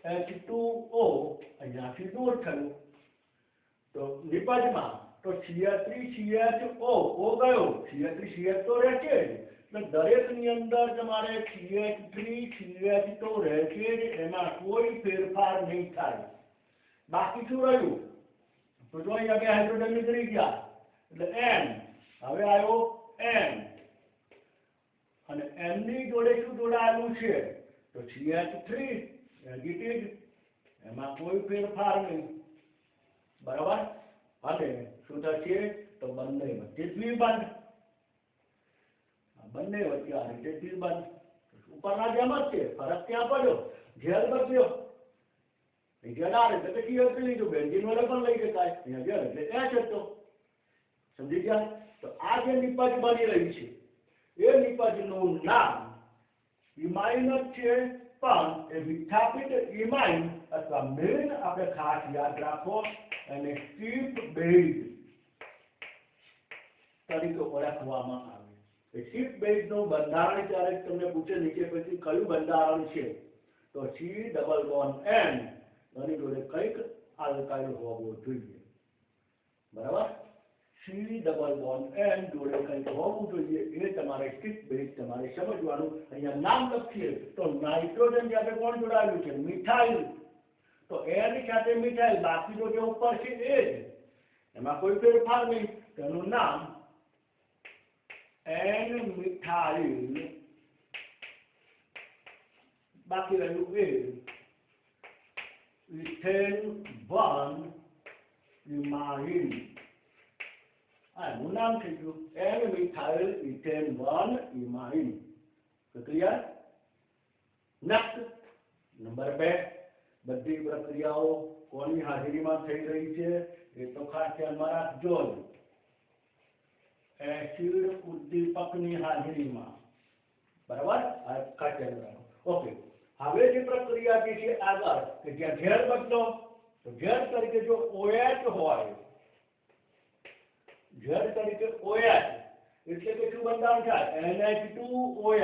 Speaker 1: H2O અહીંયાથી દૂર થયું. તો નિપજમાં તો CH3CHO ઓ ગયો, CH3CH તો રહેશે જ. એટલે દરેકની અંદર તમારે CH3CH તો રહેશે જ, એમાં કોઈ ફેરફાર નહીં થાય. બાકી શું રહ્યું? તો જો અહીંયા 2 હાઇડ્રોજન નીકળી ગયા એટલે N. હવે આવ્યો N અને N ની જોડે શું જોડાયેલું છે? તો CH3 નેગેટિવ, એમાં કોઈ ફેરફાર નહીં. બરાબર. અને શું થશે? તો બંને વચ્ચે દ્વિબંધ. બંને વચ્ચે આ રીતે દ્વિબંધ. ઉપરના જેમ જ છે, ફરક ક્યાં પડ્યો? ઝેડ બદલ્યો. ઝેડ R એટલે કે CH3 લીધું, બેન્ઝીન વડે પણ લઈ શકાય. અહીંયા ઝેડ એટલે H હતો. સમજી ગયા? તો આ જે નિપજ બની રહી છે એ નિપજનું નામ ઇમાઇન જ છે, પણ એ વિસ્થાપિત ઇમાઇન અથવા મેઇન આપણે ખાસ યાદ રાખો અને સ્ટીપ બેઝ તરીકે ઓળખવામાં આવે. એ સ્ટીપ બેઝનું બંધારણ ક્યારેક તમને પૂછે નીચે પછી કયું બંધારણ છે તો C ડબલ બોન્ડ N એની જોડે કંઈક આલ્કાઇલ હોવો જોઈએ. બરાબર. C ડબલ બોન્ડ N જોડે કંઈક હોવું જોઈએ. એ તમારે સ્ટીપ બેઝ તમારે સમજવાનું. અહીંયા નામ લખીએ તો નાઇટ્રોજન સાથે કોણ જોડાયેલું છે? મિથાઇલ. તો N સાથે મિથાઇલ, બાકી તો જે ઉપર છે એ જ, એમાં કોઈ ફેરફાર નહીં. તેનું નામ N મિથાઇલ, બાકી રહ્યું એ. ઇથેન 1 ઇમાઇન આનું નામ થઈ ગયું એન મિથાઇલ ઇથેન 1 ઇમાઇન. તો ક્લિયર? નેક્સ્ટ નંબર 2 બધી પ્રક્રિયાઓ કોની હાજરીમાં થઈ રહી છે એ તો ખાસ ધ્યાનમાં રાખજો. એસિડ ઉદ્દીપકની હાજરીમાં. બરાબર? આ ખાસ ધ્યાન રાખો. ઓકે, હવે જે પ્રક્રિયા જે છે આગળ કે જ્યાં ઝેર બદલો તો ઝેર તરીકે જો OH હોય, ઝેર તરીકે OH એટલે કે શું બંધારણ થાય? NH2OH.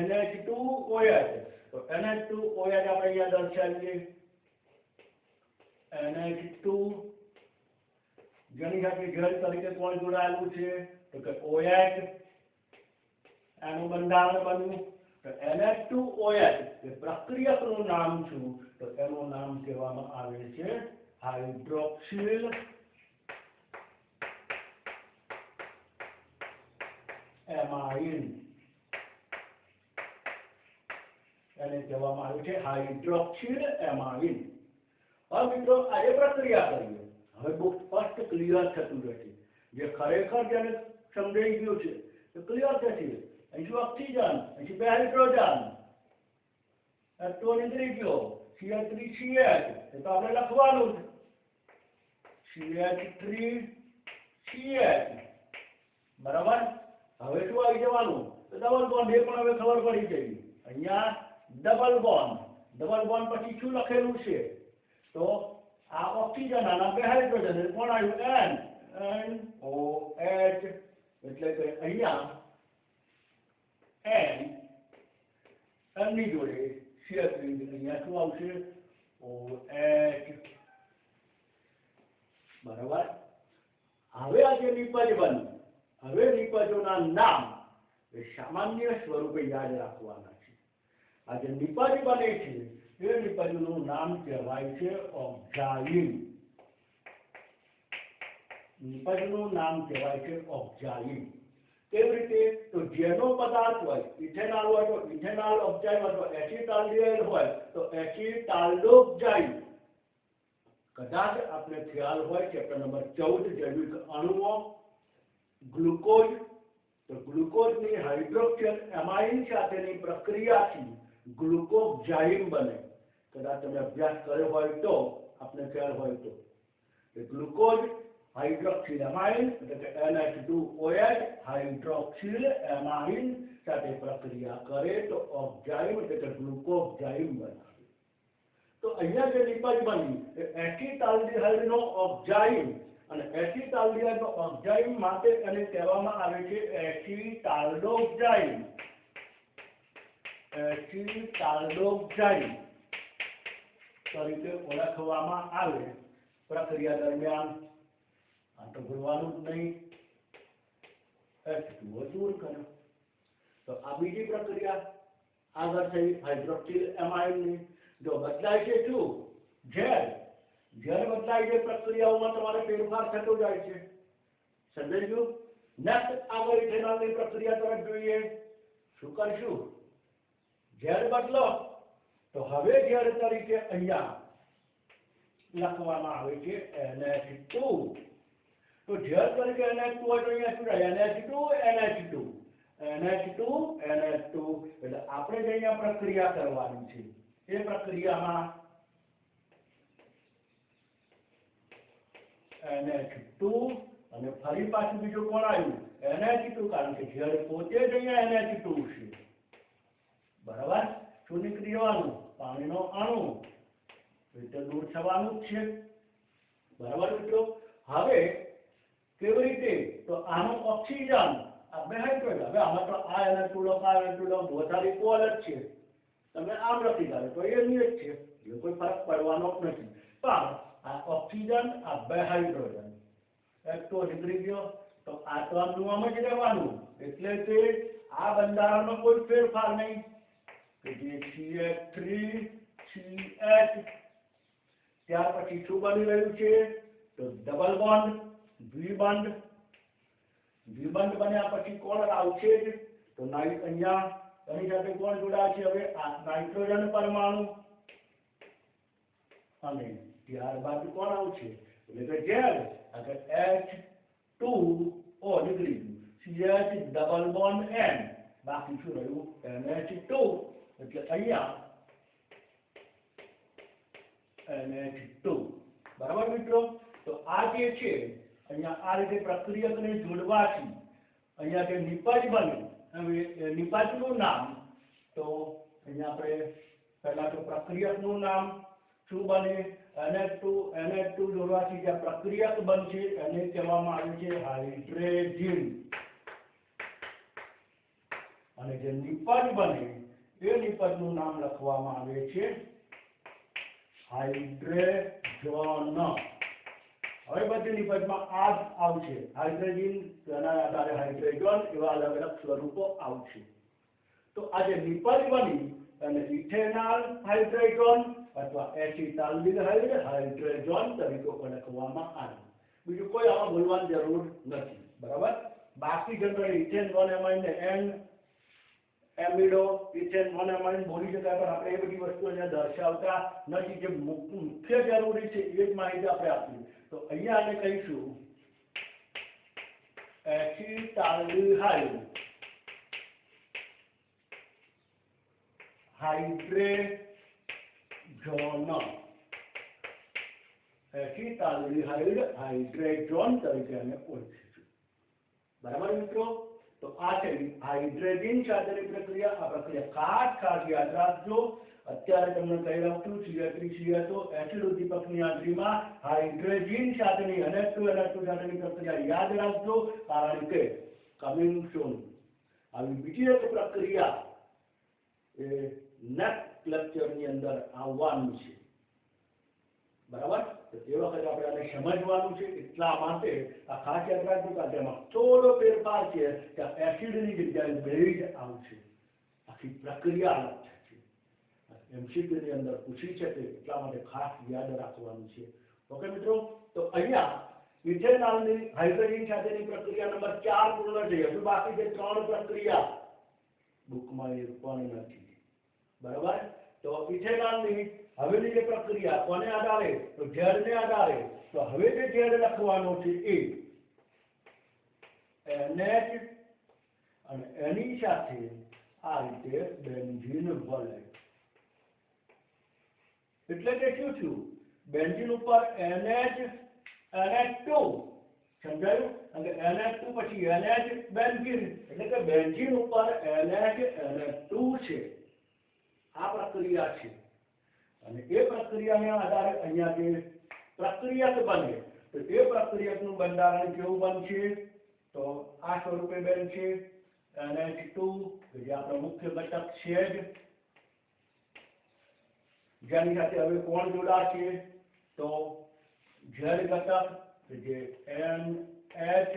Speaker 1: NH2OH. તો NH2OH આપણે અહીંયા દર્શાવીએ. NH2 જેની સાથે ઝેર તરીકે કોણ જોડાયેલું છે? તો કે OH. એનું બંધારણ બન્યું. તો NH2OH એ પ્રક્રિયકનું નામ છું તો એનું નામ કહેવામાં આવે છે હાઇડ્રોક્સિલ એમાઇન. એને કહેવામાં આવે છે હાઇડ્રોક્સિલ એમાઇન. હવે મિત્રો આજે પ્રક્રિયા કરીએ. હવે બહુ સ્પષ્ટ ક્લિયર થતું રહેશે. જે ખરેખર જેને સમજાઈ ગયું છે તો ક્લિયર થશે. અહીં ઓક્સિજન, અહીં બે હાઇડ્રોજન, તો નીકળી ગયો CH3CH. એ તો આપણે લખવાનું છે CH3CH. બરાબર? હવે શું આવી જવાનું? તો ડબલ બોન્ડ. એ પણ હવે ખબર પડી ગઈ. અહીંયા ડબલ બોન્ડ. ડબલ બોન્ડ પછી શું લખેલું છે? તો આ ઓક્સિજન, આના બે હાઇડ્રોજન, કોણ આવ્યું? NOH. એટલે કે અહીંયા N ની જોડે CH3. અહીંયા શું આવશે? OH. બરાબર? હવે આ જે નિપજ બન્યું, હવે નિપજોના નામ એ સામાન્ય સ્વરૂપે યાદ રાખવાના છે. આ જે નિપજ બને છે એ નિપજનું નામ કહેવાય છે ઓક્ઝાઇન. નિપજનું નામ કહેવાય છે ઓક્ઝાઇન. કેવી રીતે? તો જેનો પદાર્થ હોય, ઇથેનોલ હોય તો ઇથેનોલ ઓક્ઝાઇન, અથવા એસિટાલ્ડિહાઇડ હોય તો એસિટાલ્ડોક્ઝાઇન. કદાચ આપણે ખ્યાલ હોય ચેપ્ટર નંબર 14 જૈવિક અણુઓ, ગ્લુકોઝ, તો ગ્લુકોઝની હાઇડ્રોક્સિલ એમાઇન સાથેની પ્રક્રિયાથી ગ્લુકોઝાઇન બને. કદાચ તમે અભ્યાસ કર્યો હોય તો આપણે ખ્યાલ હોય તો ગ્લુકોઝ હાઇડ્રોક્સિલ એમાઇન એટલે કે NH2OH હાઇડ્રોક્સિલ એમાઇન સાથે પ્રક્રિયા કરે તો ઓક્ઝાઇન એટલે કે ગ્લુકોઝાઇન બનાવે. તો અહીંયા જે નિપજ બની એ એસિટાલ્ડિહાઇડનો ઓક્ઝાઇન, અને એસિટાલ્ડિહાઇડનો ઓક્ઝાઇન માટે એને કહેવામાં આવે છે એસિટાલ્ડોક્ઝાઇન. એસિટાલ્ડોક્ઝાઇન તરીકે ઓળખવામાં આવે. પ્રક્રિયા દરમિયાન આ તો ભૂલવાનું જ નહીં, H2O દૂર કર્યો. તો આ બીજી પ્રક્રિયા આગળ થઈ હાઇડ્રોક્સિલ એમાઇનની. જો બદલાય છે શું? ઝેર. ઝેર બદલાય છે પ્રક્રિયાઓમાં તમારે ફેરફાર થતો જાય છે. સમજાઈ ગયું? નેક્સ્ટ આગળ ઇથેનોલની પ્રક્રિયા તરફ જોઈએ. શું કરશું? ઝેર બદલો તો હવે ઝેર તરીકે અહીંયા લખવામાં આવે છે NH2. તો ઝેર તરીકે NH2 હોય તો અહીંયા શું થાય? NH2 એટલે આપણે જે અહીંયા પ્રક્રિયા કરવાની છે એ પ્રક્રિયામાં NH2 અને ફરી પાછું બીજું કોણ આવ્યું? NH2. કારણ કે ઝેર પોતે જ અહીંયા NH2 છે. બરાબર? શું નીકળી જવાનું? પાણીનો અણુ. એટલે દૂર થવાનું જ છે. બરાબર મિત્રો? હવે કેવી રીતે? તો આનો ઓક્સિજન, આ બે હાઇડ્રોજન. હવે આમાં તો આ NH2 લો, આ NH2 લો, બધા ઇક્વલ જ છે. તમે આમ લખી દો તો એ જ છે, એ કોઈ ફરક પડવાનો નથી. પણ આ ઓક્સિજન, આ બે હાઇડ્રોજન, એક તો નીકળી ગયો તો આ તો આમનું આમ જ રહેવાનું. એટલે કે આ બંધારણમાં કોઈ ફેરફાર નહીં. કે જે CH3CH. ત્યાર પછી શું બની રહ્યું છે? તો ડબલ બોન્ડ, દ્વિબંધ. દ્વિબંધ બન્યા પછી કોણ આવશે? તો અહીંયા એની સાથે કોણ જોડાય છે? હવે આ નાઇટ્રોજન પરમાણુ અને ત્યારબાદ કોણ આવશે એટલે કે ઝેડ એટલે H2O નીકળી ગયું CH ડબલ બોન્ડ N બાકી શું રહ્યું NH2 એટલે અહીંયા NH2 બરાબર મિત્રો તો આ જે છે અહીંયા આ રીતે પ્રક્રિયકને જોડવાથી અહીંયા જે નિપજ બન્યું હવે નિપજનું નામ તો અહીંયા આપણે પહેલા તો પ્રક્રિયકનું નામ શું બને NH2 જોડવાથી જે પ્રક્રિયક બનશે એને કહેવામાં આવે છે હાઇડ્રોજન અને જે નિપજ બને એ નિપજનું નામ લખવામાં આવે છે હાઇડ્રોજન હવે બધી નિપજમાં આ જ આવશે હાઇડ્રોજન તેના આધારે હાઇડ્રોજન એવા અલગ અલગ સ્વરૂપો આવશે તો આ જે નિપજ બની અને ઇથેનોલ હાઇડ્રોજન અથવા એસિટાલ્ડિહાઇડ હાઇડ્રોજન તરીકે ઓળખવામાં આવે બીજું કોઈ આમાં બોલવાની જરૂર નથી બરાબર બાકી જનરલી ઇથેન 1 એમાઇન ને N એમિડો ઇથેન 1 એમાઇન બોલી શકાય પણ આપણે એ બધી વસ્તુ અહીંયા દર્શાવતા નથી જે મુખ્ય જરૂરી છે એ જ માહિતી આપણે આપીએ તો અહીંયા આપણે કહીશું એસિટાલ્ડિહાઇડ હાઇડ્રોજન એસિટાલ્ડિહાઇડ હાઇડ્રોજન તરીકે અમે ઓળખીશું બરાબર મિત્રો તો આ છે હાઇડ્રોજન સાથેની પ્રક્રિયા આ પ્રક્રિયા ખાસ યાદ રાખજો અત્યારે તમને કહી રહ્યો છું CH3CSO એસિડ ઉદ્દીપકની હાજરીમાં હાઇડ્રોજન સાથેની NH2 સાથેની પ્રક્રિયા યાદ રાખજો કારણ કે કમિંગ સૂન આવી બીજી એક પ્રક્રિયા એ નેક્સ્ટ લેક્ચરની અંદર આવવાનું છે બરાબર તો એ વખતે આપણે આને સમજવાનું છે એટલા માટે આ ખાસ યાદ રાખજો કે તેમાં થોડો ફેરફાર છે કે એસિડની જગ્યાએ બેઝ આવશે આખી પ્રક્રિયા અલગ થશે MCQ ની અંદર પૂછી શકે એટલા માટે ખાસ યાદ રાખવાનું છે ઓકે મિત્રો તો અહીંયા ઇથેનોલની હાઇડ્રોજન સાથેની પ્રક્રિયા નંબર 4 પૂર્ણ થઈ હજુ બાકી જે 3 પ્રક્રિયા બુકમાં એ પણ નથી બરાબર તો ઇથેનોલની હવેની જે પ્રક્રિયા કોને આધારે તો ઝેડને આધારે તો હવે જે ઝેડ લખવાનો છે એ NH અને એની સાથે આ રીતે બેન્ઝીન વળે એટલે કે શું થયું બેન્ઝીન ઉપર NH2 સમજાયું અને NH2 પછી NH બેન્ઝીન એટલે કે બેન્ઝીન ઉપર NH2 છે આ પ્રક્રિયા છે અને એ પ્રક્રિયાને આધારે અહીંયા જે પ્રક્રિયક બને તો એ પ્રક્રિયકનું બંધારણ કેવું બનશે તો આ સ્વરૂપે બનશે NH2 કે જે આપણો મુખ્ય ઘટક છે જ જેની સાથે હવે કોણ જોડાશે તો ઝેડ ઘટક કે જે NH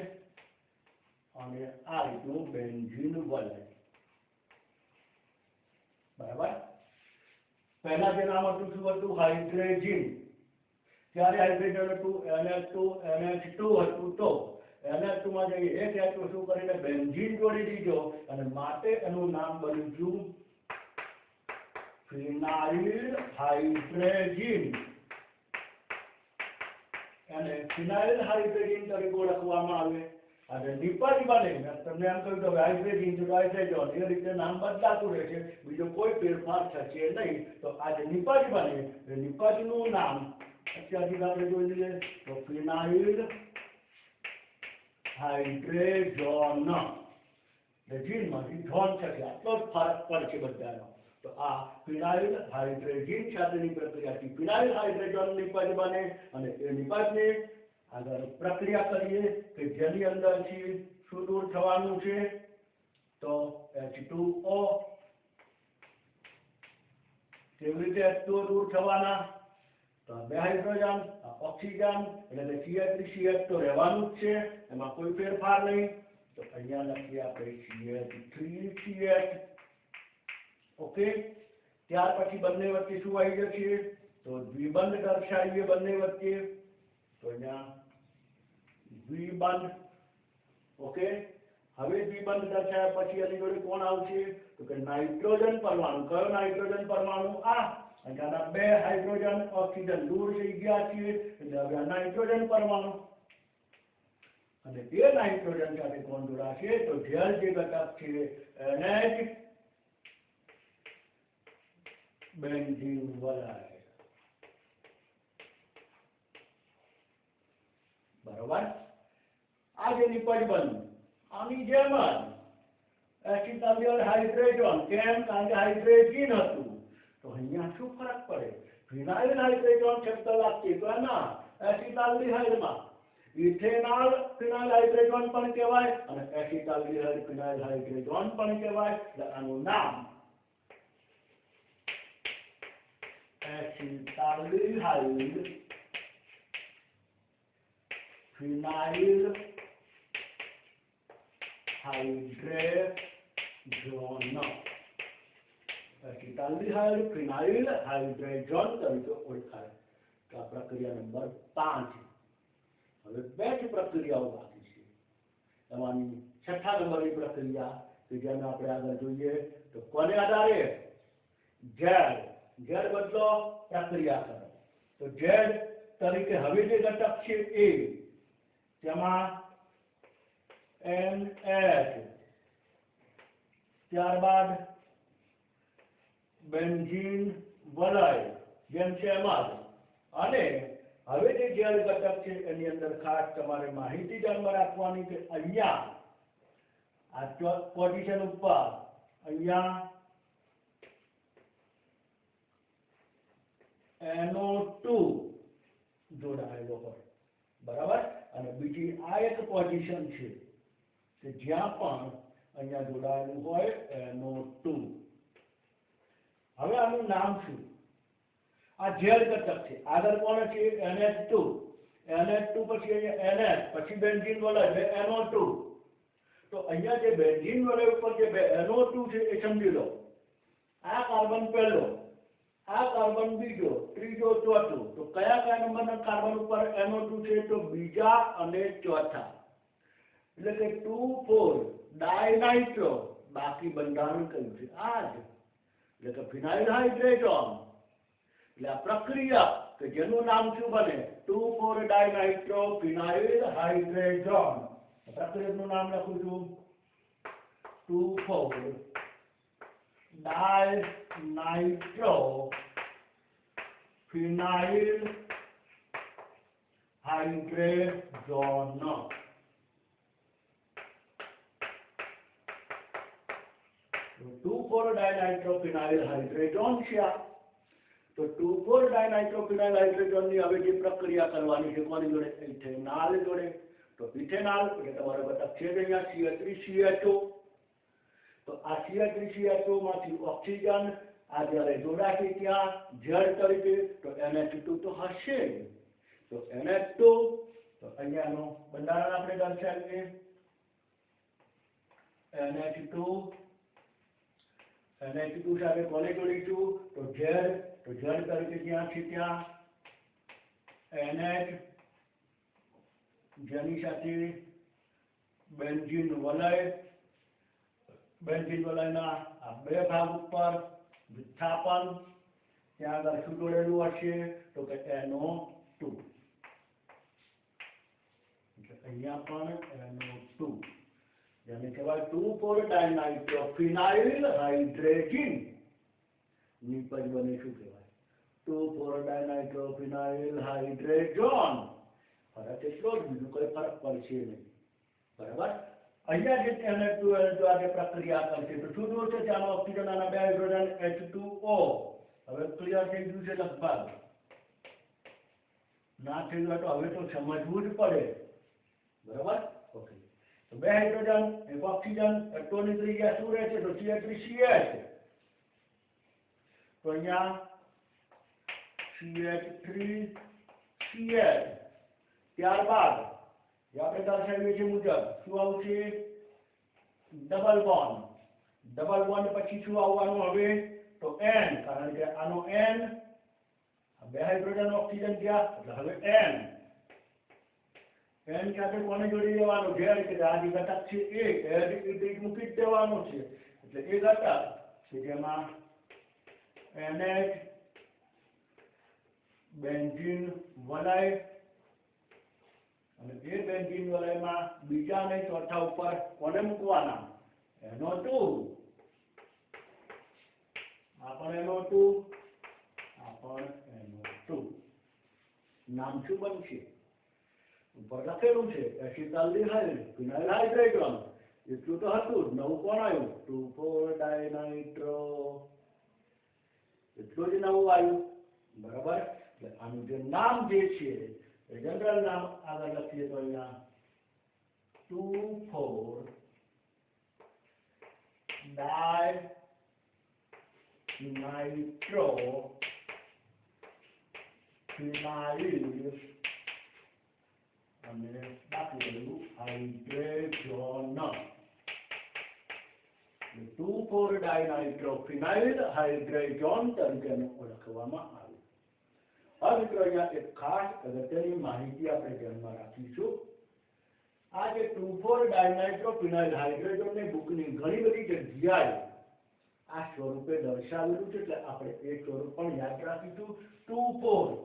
Speaker 1: અને આ રીતનું બેન્ઝીન બને બરાબર પહેલા જે નામ હતું શું હતું હાઇડ્રોજન ત્યારે હાઇડ્રોજન હતું NH2 હતું તો NH2 માં જઈએ એક H2 શું કરીને બેન્ઝીન જોડી દીધો અને માટે એનું નામ બન્યું ફિનાઇલ હાઇડ્રોજન અને ફિનાઇલ હાઇડ્રોજન તરીકે ઓળખવામાં આવે અને નિપજ બને તમને એમ કહ્યું કે હાઇડ્રોજન તો હાઇડ્રોજન એ રીતે નામ બદલાતું રહેશે બીજો કોઈ ફેરફાર થશે નહીં તો આ જે નિપજ બને એ નિપજનું નામ અત્યારથી આપણે જોઈ લઈએ તો ફિનાઇલ હાઇડ્રોજન જીનમાંથી ધોન થશે આટલો જ ફરક પડશે બધાનો તો આ ફિનાઇલ હાઇડ્રોજન સાથેની પ્રક્રિયાથી ફિનાઇલ હાઇડ્રોજન નિપજ બને અને એ નિપજને આગળ પ્રક્રિયા કરીએ કે જેની અંદરથી શું દૂર થવાનું છે તો H2O કેવી રીતે H2O દૂર થવાના તો બે હાઇડ્રોજન ઓક્સિજન એટલે કે CH3CH તો રહેવાનું જ છે એમાં કોઈ ફેરફાર નહીં તો અહીંયા લખીએ આપણે CH3CH ઓકે ત્યાર પછી બંને વચ્ચે શું આવી જશે તો દ્વિબંધ દર્શાવીએ બંને વચ્ચે તો અહીંયા દ્વિબંધ ઓકે હવે દ્વિબંધ દર્શાવ્યા પછી એની જોડે કોણ આવશે તો કે નાઇટ્રોજન પરમાણુ કયો નાઇટ્રોજન પરમાણુ આ અને આના 2 હાઇડ્રોજન ઓક્સિજન દૂર થઈ ગયા છે એટલે હવે આ નાઇટ્રોજન પરમાણુ અને તે નાઇટ્રોજન સાથે કોણ જોડાશે તો જેલ જે ઘટક છે NH બેન્ઝીન વલય બરાબર આ જે નિપજ બન્યું આની જેમ જ એસિટાઇલ હાઇડ્રેજન કેમ કારણ કે હાઇડ્રેજન હતું તો અહીંયા શું ફરક પડે ફિનાઇલ હાઇડ્રેજન શબ્દ લાગશે તો ના એસિટાલ્ડિહાઇડમાં ઇથેનોલ ફિનાઇલ હાઇડ્રેજન પણ કહેવાય અને એસિટાલ્ડિહાઇડ ફિનાઇલ હાઇડ્રેજન પણ કહેવાય એટલે આનું નામ એસિટાલ્ડિહાઇડ ફિનાઇલ હાઇડ્રેજન એસિટાલ્ડિહાઇડ ફિનાઇલ હાઇડ્રેજન તરીકે ઓળખાય તો આ પ્રક્રિયા નંબર 5 હવે 2 જ પ્રક્રિયાઓ બાકી છે એમાંની છઠ્ઠા નંબરની પ્રક્રિયા કે જેને આપણે આગળ જોઈએ તો કોને આધારે ઝેડ બદલો પ્રક્રિયા કરો તો ઝેડ તરીકે હવે જે ઘટક છે એ તેમાં NH ત્યારબાદ બેન્ઝીન વલય જેમ છે એમ જ અને હવે જે જેલ ઘટક છે એની અંદર ખાસ તમારે માહિતી ધ્યાનમાં રાખવાની કે અહીંયા આ પોઝિશન ઉપર અહીંયા NO2 જોડાયેલો હોય બરાબર અને બીજી આ એક પોઝિશન છે કે જ્યાં પણ અહીંયા જોડાયેલું હોય NO2 હવે આનું નામ શું આ જેલ ઘટક છે આગળ કોણ છે NH2 પછી અહીંયા NH પછી બેન્ઝીન વલય NO2 તો અહીંયા જે બેન્ઝીન વલય ઉપર જે NO2 છે એ સમજી લો આ કાર્બન પહેલો આ કાર્બન બીજો ત્રીજો ચોથો તો કયા નંબરના કાર્બન ઉપર NO2 છે તો બીજા અને ચોથા એટલે કે 2,4 ડાયનાઇટ્રો બાકી બંધારણ કયું છે આ જ એટલે કે ફિનાઇલ હાઇડ્રેજન એટલે આ પ્રક્રિયા કે જેનું નામ શું બને 2,4 ડાયનાઇટ્રો ફિનાઇલ હાઇડ્રેજન પ્રક્રિયાનું નામ લખું છું 2,4 ડાયનાઇટ્રો ફિનાઇલ હાઇડ્રેજન 2,4 ડાયનાઇટ્રોફિનાઇલ હાઇડ્રેજન છે તો 2,4 ડાયનાઇટ્રોફિનાઇલ હાઇડ્રેજન ની હવે જે પ્રક્રિયા કરવાની છે કોની જોડે ઇથેનોલ જોડે તો ઇથેનોલ એટલે તમારો ઘટક છે અહીંયા CH3CHO તો આ CH3CHO માંથી ઓક્સિજન આ જ્યારે જોડાશે ત્યાં ઝેડ તરીકે તો NH2 તો હશે તો NH2 તો અહીંયાનો બંધારણ આપણે દર્શાવીએ NH2 સાથે કોને જોડીશું તો ઝેડ તરીકે જ્યાં છે ત્યાં NH જેની સાથે બેન્ઝીન વલયના આ 2 ભાગ ઉપર વિસ્થાપન ત્યાં આગળ શું જોડેલું હશે તો કે NO2 અહીંયા પણ NO2 જેને કહેવાય 2,4 ડાયનાઇટ્રોફિનાઇલ હાઇડ્રેજન નિપજ બને શું કહેવાય 2,4 ડાયનાઇટ્રોફિનાઇલ હાઇડ્રેજન ફરક એટલો જ બીજું કોઈ ફરક પડશે નહીં બરાબર અહીંયા જે NH2 જો આજે પ્રક્રિયા કરશે તો શું જોશે કે આમાં ઓક્સિજન આના 2 હાઇડ્રોજન H2O હવે ક્લિયર થઈ ગયું છે લગભગ ના થઈ ગયું તો હવે તો સમજવું જ પડે બરાબર ઓકે તો 2 હાઇડ્રોજન એક ઓક્સિજન તો નીકળી ગયા શું રહે છે તો CH3CH તો અહીંયા CH3CH ત્યારબાદ જે આપણે દર્શાવીએ છીએ મુજબ શું આવશે ડબલ બોન્ડ પછી શું આવવાનું હવે તો N કારણ કે આનો N 2 હાઇડ્રોજન ઓક્સિજન ગયા એટલે હવે N સાથે કોને જોડી દેવાનું ઝેડ કે આ જે ઘટક છે એ એડિટ મૂકી દેવાનો છે એટલે એ ઘટક કે જેમાં NH બેન્ઝીન વલય અને એ બેન્ઝીન વલયમાં બીજા અને ચોથા ઉપર કોને મૂકવાના? NO2 આ પણ NO2 આ પણ NO2 નામ શું બનશે? ઉપર લખેલું છે એસિટાલ્ડિહાઇડ ફિનાઇલ હાઇડ્રોજન એટલું તો હતું જ નવું કોણ આવ્યું 2,4 ડાયનાઇટ્રો એટલું જ નવું આવ્યું બરાબર એટલે આનું જે નામ જે છે એ જનરલ નામ આગળ લખીએ તો અહીંયા 2,4 ડાયનાઇટ્રો ફિનાઇલ અને બાકી બધું હાઇડ્રોજન 2,4 ડાયનાઇટ્રોફિનાઇલ હાઇડ્રોજન તરીકે ઓળખવામાં આવે. હવે મિત્રો અહીંયા એક ખાસ અગત્યની માહિતી આપણે ધ્યાનમાં રાખીશું. આ જે 2,4 ડાયનાઇટ્રોફિનાઇલ હાઇડ્રોજનની બુકની ઘણી બધી જગ્યાએ આ સ્વરૂપે દર્શાવેલું છે એટલે આપણે એ સ્વરૂપ પણ યાદ રાખીશું. 2,4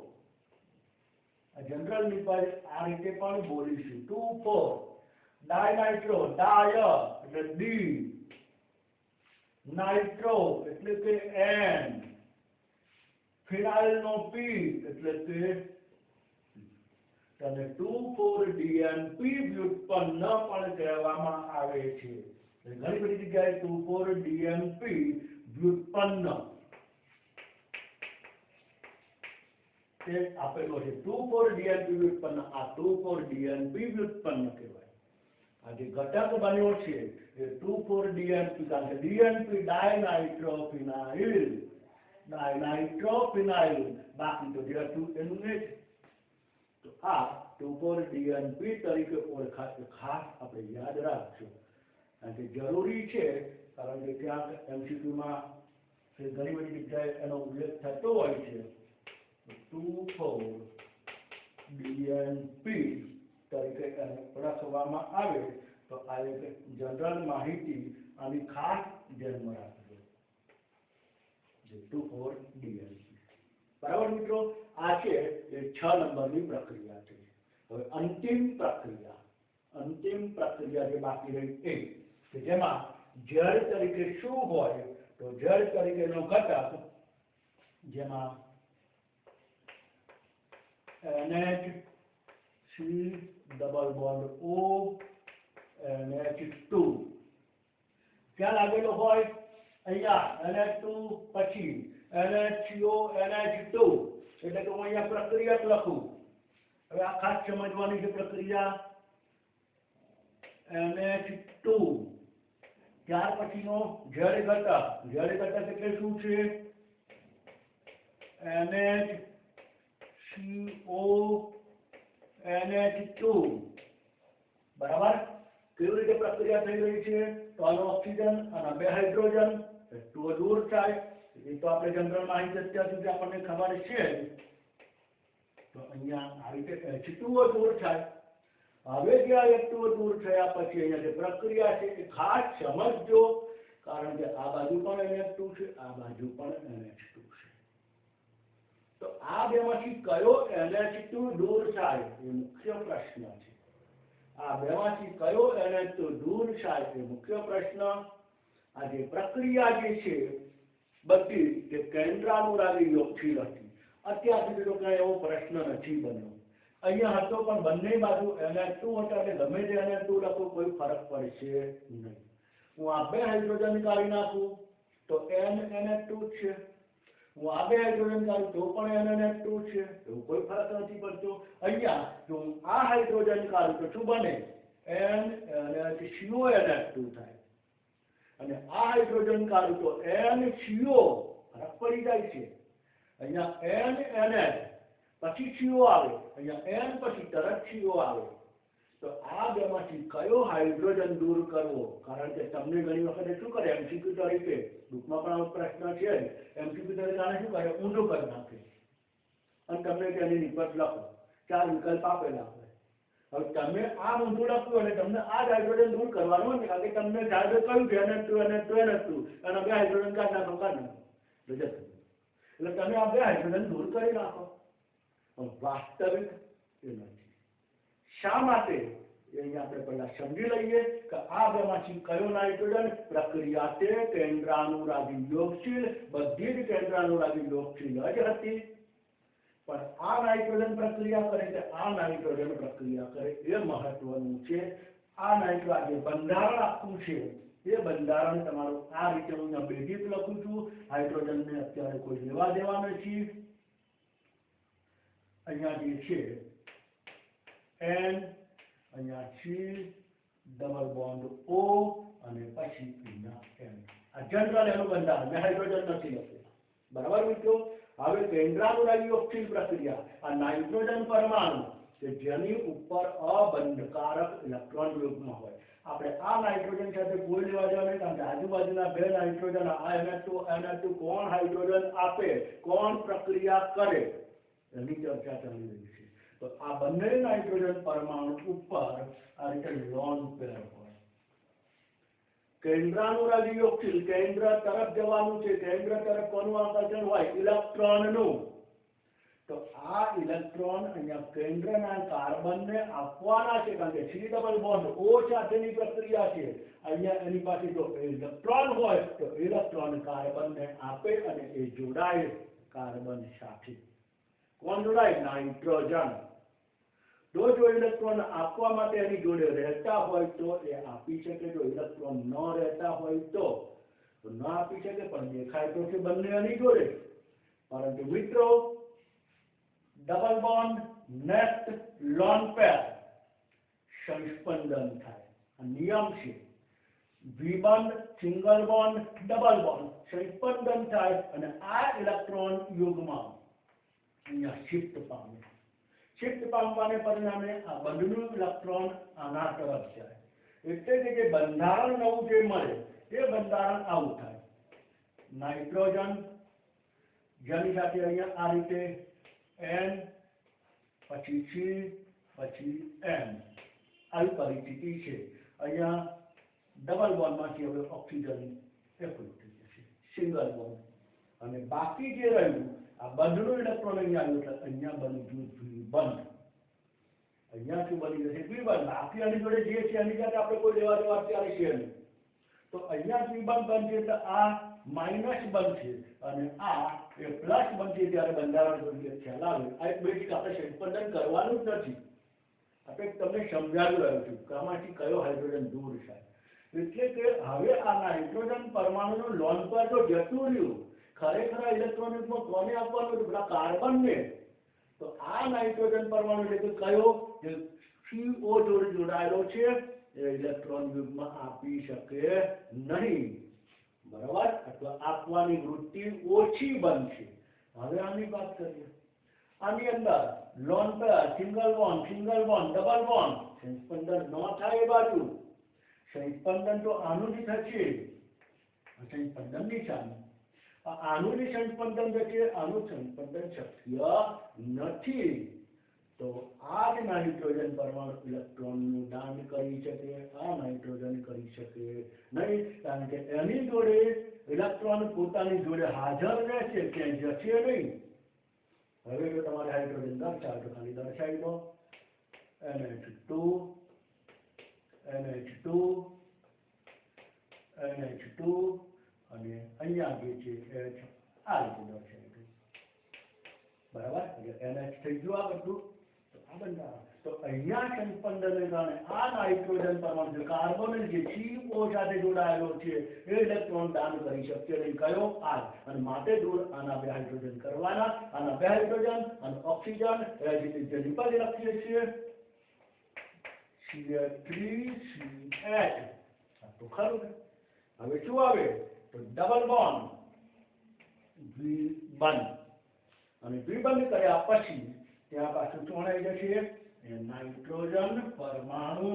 Speaker 1: જનરલ નિપાત આ રીતે પણ બોલીશું 2,4 ડાયનાઇટ્રો ડાય એટલે ડી નાઇટ્રો એટલે કે N ફિનાઇલ નો P એટલે કે અને 2,4-DNP વ્યુત્પન્ન પણ કહેવામાં આવે છે. ઘણી બધી જગ્યાએ 2,4-DNP વ્યુત્પન્ન તે આપેલો છે. 2,4-DNP વ્યુત્પન્ન આ 2,4-DNP વ્યુત્પન્ન કહેવાય. આ જે ઘટક બન્યો છે એ 2,4-DNP કારણ કે DNP ડાયનાઇટ્રોફિનાઇલ બાકી તો જે હતું એનું ને જ તો આ 2,4-DNP તરીકે ઓળખાશે. ખાસ આપણે યાદ રાખજો કારણ કે જરૂરી છે કારણ કે ક્યાંક MCQમાં ઘણી બધી જગ્યાએ એનો ઉલ્લેખ થતો હોય છે. 2,4-DNP તરીકે એને ઓળખવામાં આવે તો આ એક જનરલ માહિતી આની ખાસ ધ્યાનમાં રાખજો. 2,4-DNP બરાબર મિત્રો આ છે એ 6 નંબરની પ્રક્રિયા છે. હવે અંતિમ પ્રક્રિયા જે બાકી રહી એ કે જેમાં ઝેર તરીકે શું હોય તો ઝેર તરીકેનો ઘટક જેમાં NH3 double bond O NH2 ક્યાં લાગેલો હોય? અહીંયા NH2 પછી NHCO NH2 એટલે કે હું અહીંયા પ્રક્રિયા લખું. હવે આ ખાસ સમજવાની છે પ્રક્રિયા NH2 ત્યાર પછીનો ઝેર ઘટક એટલે શું છે? NHCO NH2 બરાબર. કેવી રીતે પ્રક્રિયા થઈ રહી છે તો આનો ઓક્સિજન અને બે હાઇડ્રોજન H2O દૂર થાય એ તો આપણે જનરલ માહિતી અત્યાર સુધી આપણને ખબર છે. તો અહીંયા આ રીતે H2O દૂર થાય. હવે જે આ H2O દૂર થયા પછી અહીંયા જે પ્રક્રિયા છે એ ખાસ સમજજો કારણ કે આ બાજુ પણ NH2 છે આ બાજુ પણ NH2 છે. તો આ બેમાંથી કયો NH2 દૂર થાય એ મુખ્ય પ્રશ્ન છે. આ બેમાંથી કયો NH2 દૂર થાય એ મુખ્ય પ્રશ્ન. આ જે પ્રક્રિયા જે છે બધી જે કેન્દ્રાનુરાગી યોગશીલ હતી અત્યાર સુધી તો કઈ એવો પ્રશ્ન નથી બન્યો. અહીંયા હતો પણ બંને બાજુ NH2 હતા એટલે ગમે તે NH2 લખો કોઈ ફરક પડશે નહીં. હું આ બે હાઇડ્રોજન કાઢી નાખું તો NH2 છે. હું આ બે હાઇડ્રોજન કાઢું તો પણ NH2 છે એવું કોઈ ફરક નથી પડતો. અહીંયા જો હું આ હાઇડ્રોજન કાઢું તો શું બને? NHCO NH2 થાય અને આ હાઇડ્રોજન કાઢું તો NCO ફરક પડી જાય છે. અહીંયા NH પછી CO આવે અહીંયા N પછી તરત CO આવે. તો આ બેમાંથી કયો હાઇડ્રોજન દૂર કરવો? કારણ કે તમને ઘણી વખત શું કરે MCQ તરીકે બુકમાં પણ આવો પ્રશ્ન છે MCQ તરીકે આને શું કરે ઊંધું કરી નાખે અને તમને તેની નિપટ લખો 4 વિકલ્પ આપેલા હોય. હવે તમે આ ઊંધું લખ્યું અને તમને આ જ હાઇડ્રોજન દૂર કરવાનું ને કારણ કે તમને જાહેર કહ્યું છે NH2 અને બે હાઇડ્રોજન કાઢી નાખો એટલે તમે આ બે હાઇડ્રોજન દૂર કરી નાખો. વાસ્તવિક એનર્જી. શા માટે એ આપણે પહેલા સમજી લઈએ કે આ બેમાંથી કયો નાઇટ્રોજન પ્રક્રિયા તે કેન્દ્રાનુરાગી યોગશીલ, બધી જ કેન્દ્રાનુરાગી યોગશીલ જ હતી. પણ આ નાઇટ્રોજન પ્રક્રિયા કરે કે આ નાઇટ્રોજન પ્રક્રિયા કરે એ મહત્વનું છે. આ નાઇટ્રોજન બંધારણ આખું છે એ બંધારણ તમારું આ રીતે હું અહીંયા બેઝિક લખું છું. હાઇડ્રોજનને અત્યારે કોઈ લેવા દેવા નથી. અહીંયા જે છે N, અહીંયા C, ડબલ બોન્ડ O અને પછી અહીંયા N. આ જનરલ એનું બંધારણ, મેં હાઇડ્રોજન નથી લખ્યું. બરાબર મિત્રો? હવે કેન્દ્રાનુરાગી યોગશીલ પ્રક્રિયા, આ નાઇટ્રોજન પરમાણુ કે જેની ઉપર અબંધકારક ઇલેક્ટ્રોન યુગ્મ હોય. આપણે આ નાઇટ્રોજન સાથે કોઈ લેવા દેવા નહીં, કારણ કે આજુબાજુના બે નાઇટ્રોજન આ NH2 કોણ હાઇડ્રોજન આપે, કોણ પ્રક્રિયા કરે એની ચર્ચા ચાલી રહી છે. તો આ બંને નાઇટ્રોજન પરમાણુ ઉપર આ રીતે લોન પેર હોય. કેન્દ્રાનુરાગી યોગશીલ કેન્દ્ર તરફ જવાનું છે. કેન્દ્ર તરફ કોનું આકર્ષણ હોય? ઇલેક્ટ્રોનનું. તો આ ઇલેક્ટ્રોન અહીંયા કેન્દ્રના કાર્બનને આપવાના છે, કારણ કે C ડબલ બોન્ડ O સાથેની પ્રક્રિયા છે. અહીંયા એની પાસે જો ઇલેક્ટ્રોન હોય તો ઇલેક્ટ્રોન કાર્બનને આપે અને એ જોડાય કાર્બન સાથે. કોણ જોડાય? નાઇટ્રોજન. જો ઇલેક્ટ્રોન આપવા માટે એની જોડે રહેતા હોય તો એ આપી શકે. જો ઇલેક્ટ્રોન ન રહેતા હોય તો ન આપી શકે. પણ દેખાય તો છે બંને એની જોડે. પરંતુ મિત્રો double bond next lone pair સંસ્પંદન થાય. આ નિયમ છે. દ્વિબંધ સિંગલ બોન્ડ ડબલ બોન્ડ સંસ્પંદન થાય અને આ ઇલેક્ટ્રોન યુગ્મ અહીંયા શિફ્ટ પામે. શિફ્ટ પામવાને પરિણામે આ બંધનું ઇલેક્ટ્રોન આના તરફ જાય. એટલે કે જે બંધારણ નવું જે મળે એ બંધારણ આવું થાય. નાઇટ્રોજન જેની સાથે અહીંયા આ રીતે N, પછી C, પછી N આવી પરિસ્થિતિ છે. અહીંયા ડબલ બોન્ડમાંથી હવે ઓક્સિજન એકલું થઈ જશે, સિંગલ બોન્ડ. અને બાકી જે રહ્યું આ બંધનું ઇલેક્ટ્રોન અહીંયા આવ્યું એટલે અહીંયા બની ગયું દ્વિબંધ. અહીંયા શું બની જશે? દ્વિબંધ. બાકી આની જોડે જે છે એની સાથે આપણે કોઈ લેવા દેવા અત્યારે છે નહીં. તો અહીંયા દ્વિબંધ બનશે એટલે આ માઇનસ બનશે અને આ એ પ્લસ બનશે. ત્યારે બંધારણ તરીકે ખ્યાલ આવે. આ એક બેઝિક આપણે સંસ્પંદન કરવાનું જ નથી. આપણે તમને સમજાવી રહ્યો છું કે આમાંથી કયો હાઇડ્રોજન દૂર થાય. એટલે કે હવે આ નાઇટ્રોજન પરમાણુનું લોન પર જો જતું રહ્યું, ખરેખર ઇલેક્ટ્રોનિકમાં કોને આપવાનું હતું? પેલા કાર્બનને. તો આ નાઇટ્રોજન પરમાણુ એટલે કયો? જે CO જોડે જોડાયેલો છે એ ઇલેક્ટ્રોન યુગ્મ આપી શકે નહીં. બરાબર? અથવા આપવાની વૃત્તિ ઓછી બનશે. હવે આની વાત કરીએ. આની અંદર lone pair single bond double bond સંસ્પંદન ન થાય એ બાજુ. સંસ્પંદન તો આનું જ થશે. સંસ્પંદનની સામે આનું જે સંસ્પંદન થશે, આનું સંસ્પંદન શક્ય નથી. તો આ જ નાઇટ્રોજન પરમાણુ ઇલેક્ટ્રોનનું દાન કરી શકે, આ નાઇટ્રોજન કરી શકે નહીં, કારણ કે એની જોડે ઇલેક્ટ્રોન પોતાની જોડે હાજર રહેશે, ક્યાંય જશે નહીં. હવે જો તમારે હાઇડ્રોજન દર્શાવે તો ખાલી દર્શાવી દો NH2 અને અહીંયા જે છે H આ રીતે દર્શાવી દો. બરાબર? એટલે NH થઈ ગયું આ બધું. તો આ બંધારણ. તો અહીંયા સંસ્પંદનને કારણે આ નાઇટ્રોજન પરમાણુ કાર્બન જે CO સાથે જોડાયેલો છે એ ઇલેક્ટ્રોન દાન કરી શકશે નહીં. કયો? આ. અને માટે દૂર આના બે હાઇડ્રોજન કરવાના. આના બે હાઇડ્રોજન અને ઓક્સિજન એ જે નિપજ લખીએ છીએ CH3CH. તો ખરું ને? હવે શું આવે? તો ડબલ બોન્ડ દ્વિબંધ. અને દ્વિબંધ કર્યા પછી ત્યાં પાછું શું આવી જશે? નાઇટ્રોજન પરમાણુ.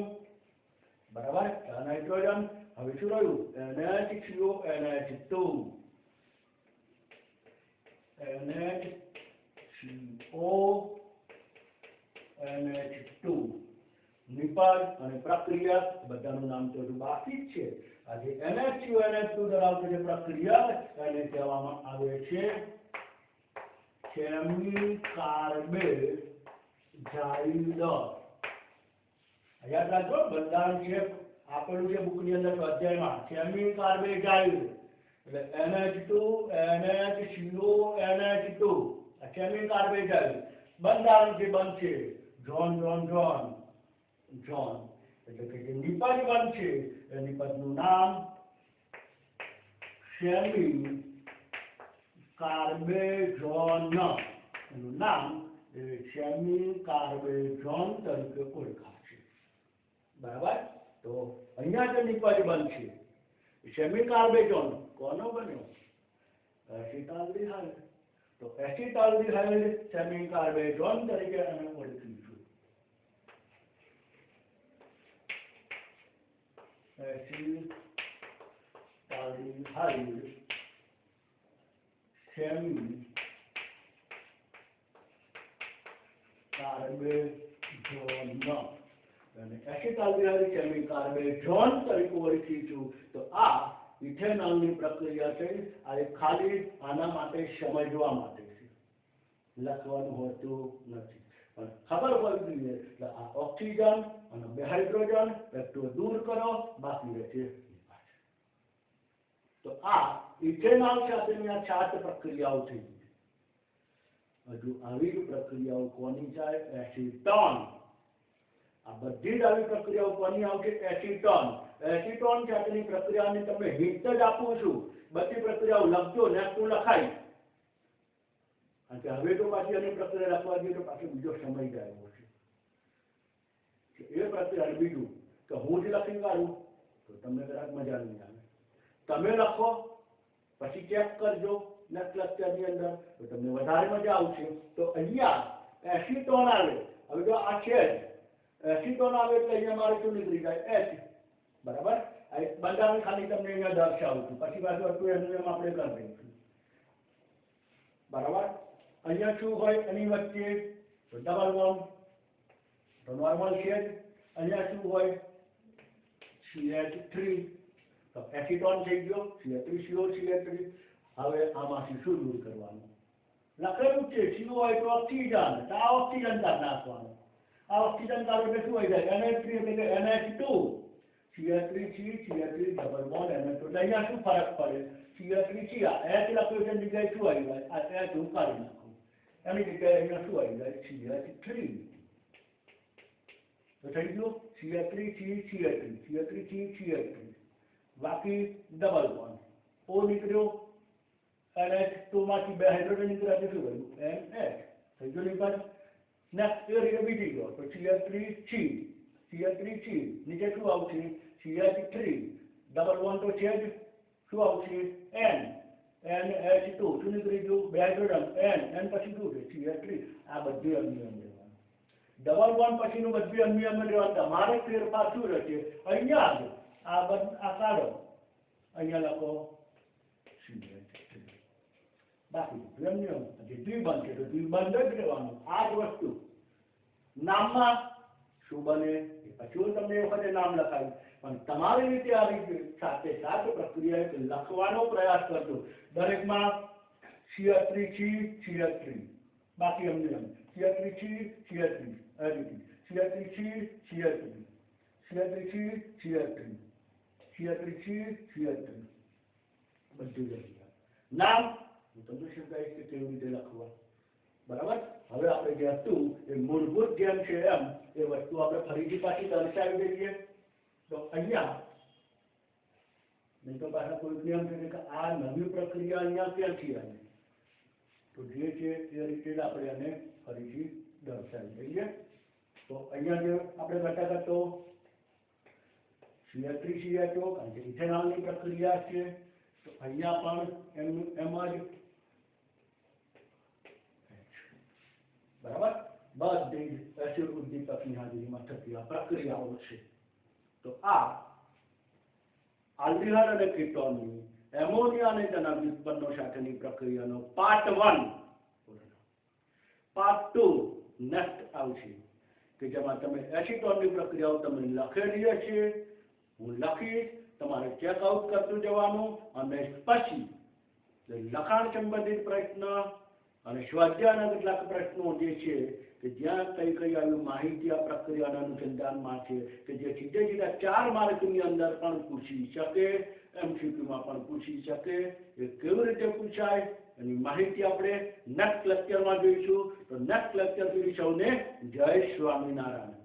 Speaker 1: બરાબર? નાઇટ્રોજન. હવે શું રહ્યું? NH2 NH2 નિપજ અને પ્રક્રિયા બધાનું નામ તો બાકી જ છે. આજે NH2 ધરાવતી જે પ્રક્રિયા એને કહેવામાં આવે છે સેમી કાર્બેજાઇડ યાદ રાખજો બંધારણ છે આપેલું છે બુકની અંદર સ્વાધ્યાયમાં સેમી કાર્બેજાઇડ એટલે NH2 NHCO NH2 આ સેમી કાર્બેજાઇડ બંધારણ જે બનશે જોન જોન જોન જોન એટલે કે જે નિપજ બનશે એ નિપજનું નામ સેમી કાર્બેઝોન એનું નામ એ સેમી કાર્બેઝોન તરીકે ઓળખાશે બરાબર તો અહીંયા જે નિપજ બનશે સેમી કાર્બેઝોન કોનો બન્યો એસિટાલ્ડિહાઇડ તો એસિટાલ્ડિહાઇડ સેમી કાર્બેઝોન તરીકે અમે ઓળખીશું એસિટાલ્ડિહાઇડ સેમી કાર્બેઝોન અને એસિટાલ્ડિહાઇડ સેમી કાર્બેઝોન તરીકે ઓળખીશું તો આ ઇથેનોલની પ્રક્રિયા છે આ એક ખાલી આના માટે સમજવા માટે છે લખવાનું હોતું નથી પણ ખબર હોવી જોઈએ એટલે આ ઓક્સિજન અને બે હાઇડ્રોજન એકટો દૂર કરો બાકી રહેશે તો આ ઇથેનોલ સાથેની આ 7 પ્રક્રિયાઓ થઈ હજુ આવી જ પ્રક્રિયાઓ કોની થાય એસિટોન આ બધી જ આવી પ્રક્રિયાઓ કોની આવશે એસિટોન એસિટોન સાથેની પ્રક્રિયાની તમને હિન્ટ જ આપું છું બધી પ્રક્રિયાઓ લખજો નેકું લખાય અને હવે તો પાછી એની પ્રક્રિયા લખવા જઈએ તો પાછો બીજો સમય જાય છે એ પ્રક્રિયા બીજું કે હું જ લખી કાઢું તો તમને જરાક મજા નહીં આવે તમે લખો પછી ચેક કરજો નેક્સ્ટ લેક્ચરની અંદર તો તમને વધારે મજા આવશે તો અહીંયા એસિટોન આવે હવે જો આ છે એસિટોન આવે એટલે અહીંયા મારે શું નીકળી જાય એચ બરાબર આ એક બંધારણ ખાલી તમને અહીંયા દર્શાવું છું પછી પાછું હતું એનું એમ આપણે કરી દઈશું બરાબર અહીંયા શું હોય એની વચ્ચે ડબલ બોન્ડ તો નોર્મલ છે જ અહીંયા શું હોય CH3 તો એસિટોન થઈ ગયો CH3CO CH3 હવે આમાંથી શું દૂર કરવાનું લખેલું છે CO હોય તો ઓક્સિજન આ ઓક્સિજન કાઢ નાખવાનું આ ઓક્સિજન કાઢો એટલે શું હોય જાય NH3 એટલે કે NH2 CH3C CH3 double bond NH2 એટલે અહીંયા શું ફરક પડે CH3C આ H લખ્યું છે જગ્યાએ શું આવી જાય આ H હું કાઢી નાખું એની જગ્યાએ અહીંયા શું આવી જાય CH3 તો થઈ ગયું CH3C CH3 CH3C CH3 બાકી ડબલ બોન્ડ O નીકળ્યો NH2 માંથી બે હાઇડ્રોજન નીકળ્યા શું થયું NH થઈ ગયું નિપજ નેક્સ્ટ એ રીતે બીજી ગયો તો CH3C નીચે શું આવશે CH3 ડબલ બોન્ડ તો છે જ શું આવશે NH2 શું નીકળી ગયું બે હાઇડ્રોજન N પછી શું છે CH3 આ બધી અનિયમ રહેવાનું ડબલ બોન્ડ પછીનું બધી અનિયમ રહેવાનું તમારે ફેરફાર શું રહેશે અહીંયા જ આ કાઢો અહીંયા લખો બાકી અનિયમ જે દ્વિબંધ છે તો દ્વિબંધ જ રહેવાનું આ જ વસ્તુ નામમાં શું બને પછી હું તમને એ વખતે નામ લખાવીશ પણ તમારી રીતે આવી સાથે સાથે પ્રક્રિયા લખવાનો પ્રયાસ કરજો દરેકમાં CH3C CH3 બાકી અમને CH3C CH3 CH3C CH3 CH3C CH3 CH3C CH3 બધું જગ્યા નામ હું તમને સમજાવીશ કે કેવી રીતે લખવા બરાબર હવે આપણે જે હતું એ મૂળભૂત જેમ છે એમ એ વસ્તુ આપણે ફરીથી પાછી દર્શાવી દઈએ તો અહીંયા નહીં તો પાછા કોઈ નિયમ છે કે આ નવી પ્રક્રિયા અહીંયા ક્યાંથી આવી તો જે છે એ રીતે જ આપણે આને ફરીથી દર્શાવી દઈએ તો અહીંયા જે આપણે ઘટક હતો CH3CHO કારણ કે ઇથેનોલની પ્રક્રિયા છે તો અહીંયા પણ એમ જ બરાબર બધી એસિડ ઉદ્દીપકની હાજરીમાં થતી આ પ્રક્રિયાઓ છે તો આ આલ્ડીહાઇડ અને કીટોનની એમોનિયા અને તેના વ્યુત્પન્નો સાથેની પ્રક્રિયાનો પાર્ટ 1 પાર્ટ 2 નેક્સ્ટ આવશે કે જેમાં તમે એસિટોનની પ્રક્રિયાઓ તમે લખેલી છે હું લખીશ તમારે ચેકઆઉટ કરતું જવાનું અને પછી લખાણ સંબંધિત પ્રશ્ન અને સ્વાધ્યાયના કેટલાક પ્રશ્નો જે છે કે જ્યાં કઈ કઈ આવી માહિતી આ પ્રક્રિયાના અનુસંધાનમાં છે કે જે સીધે સીધા 4 માર્કની અંદર પણ પૂછી શકે, MCQમાં પણ પૂછી શકે. એ કેવી રીતે પૂછાય એની માહિતી આપણે નેક્સ્ટ લેક્ચરમાં જોઈશું. તો નેક્સ્ટ લેક્ચર સુધી સૌને જય સ્વામિનારાયણ.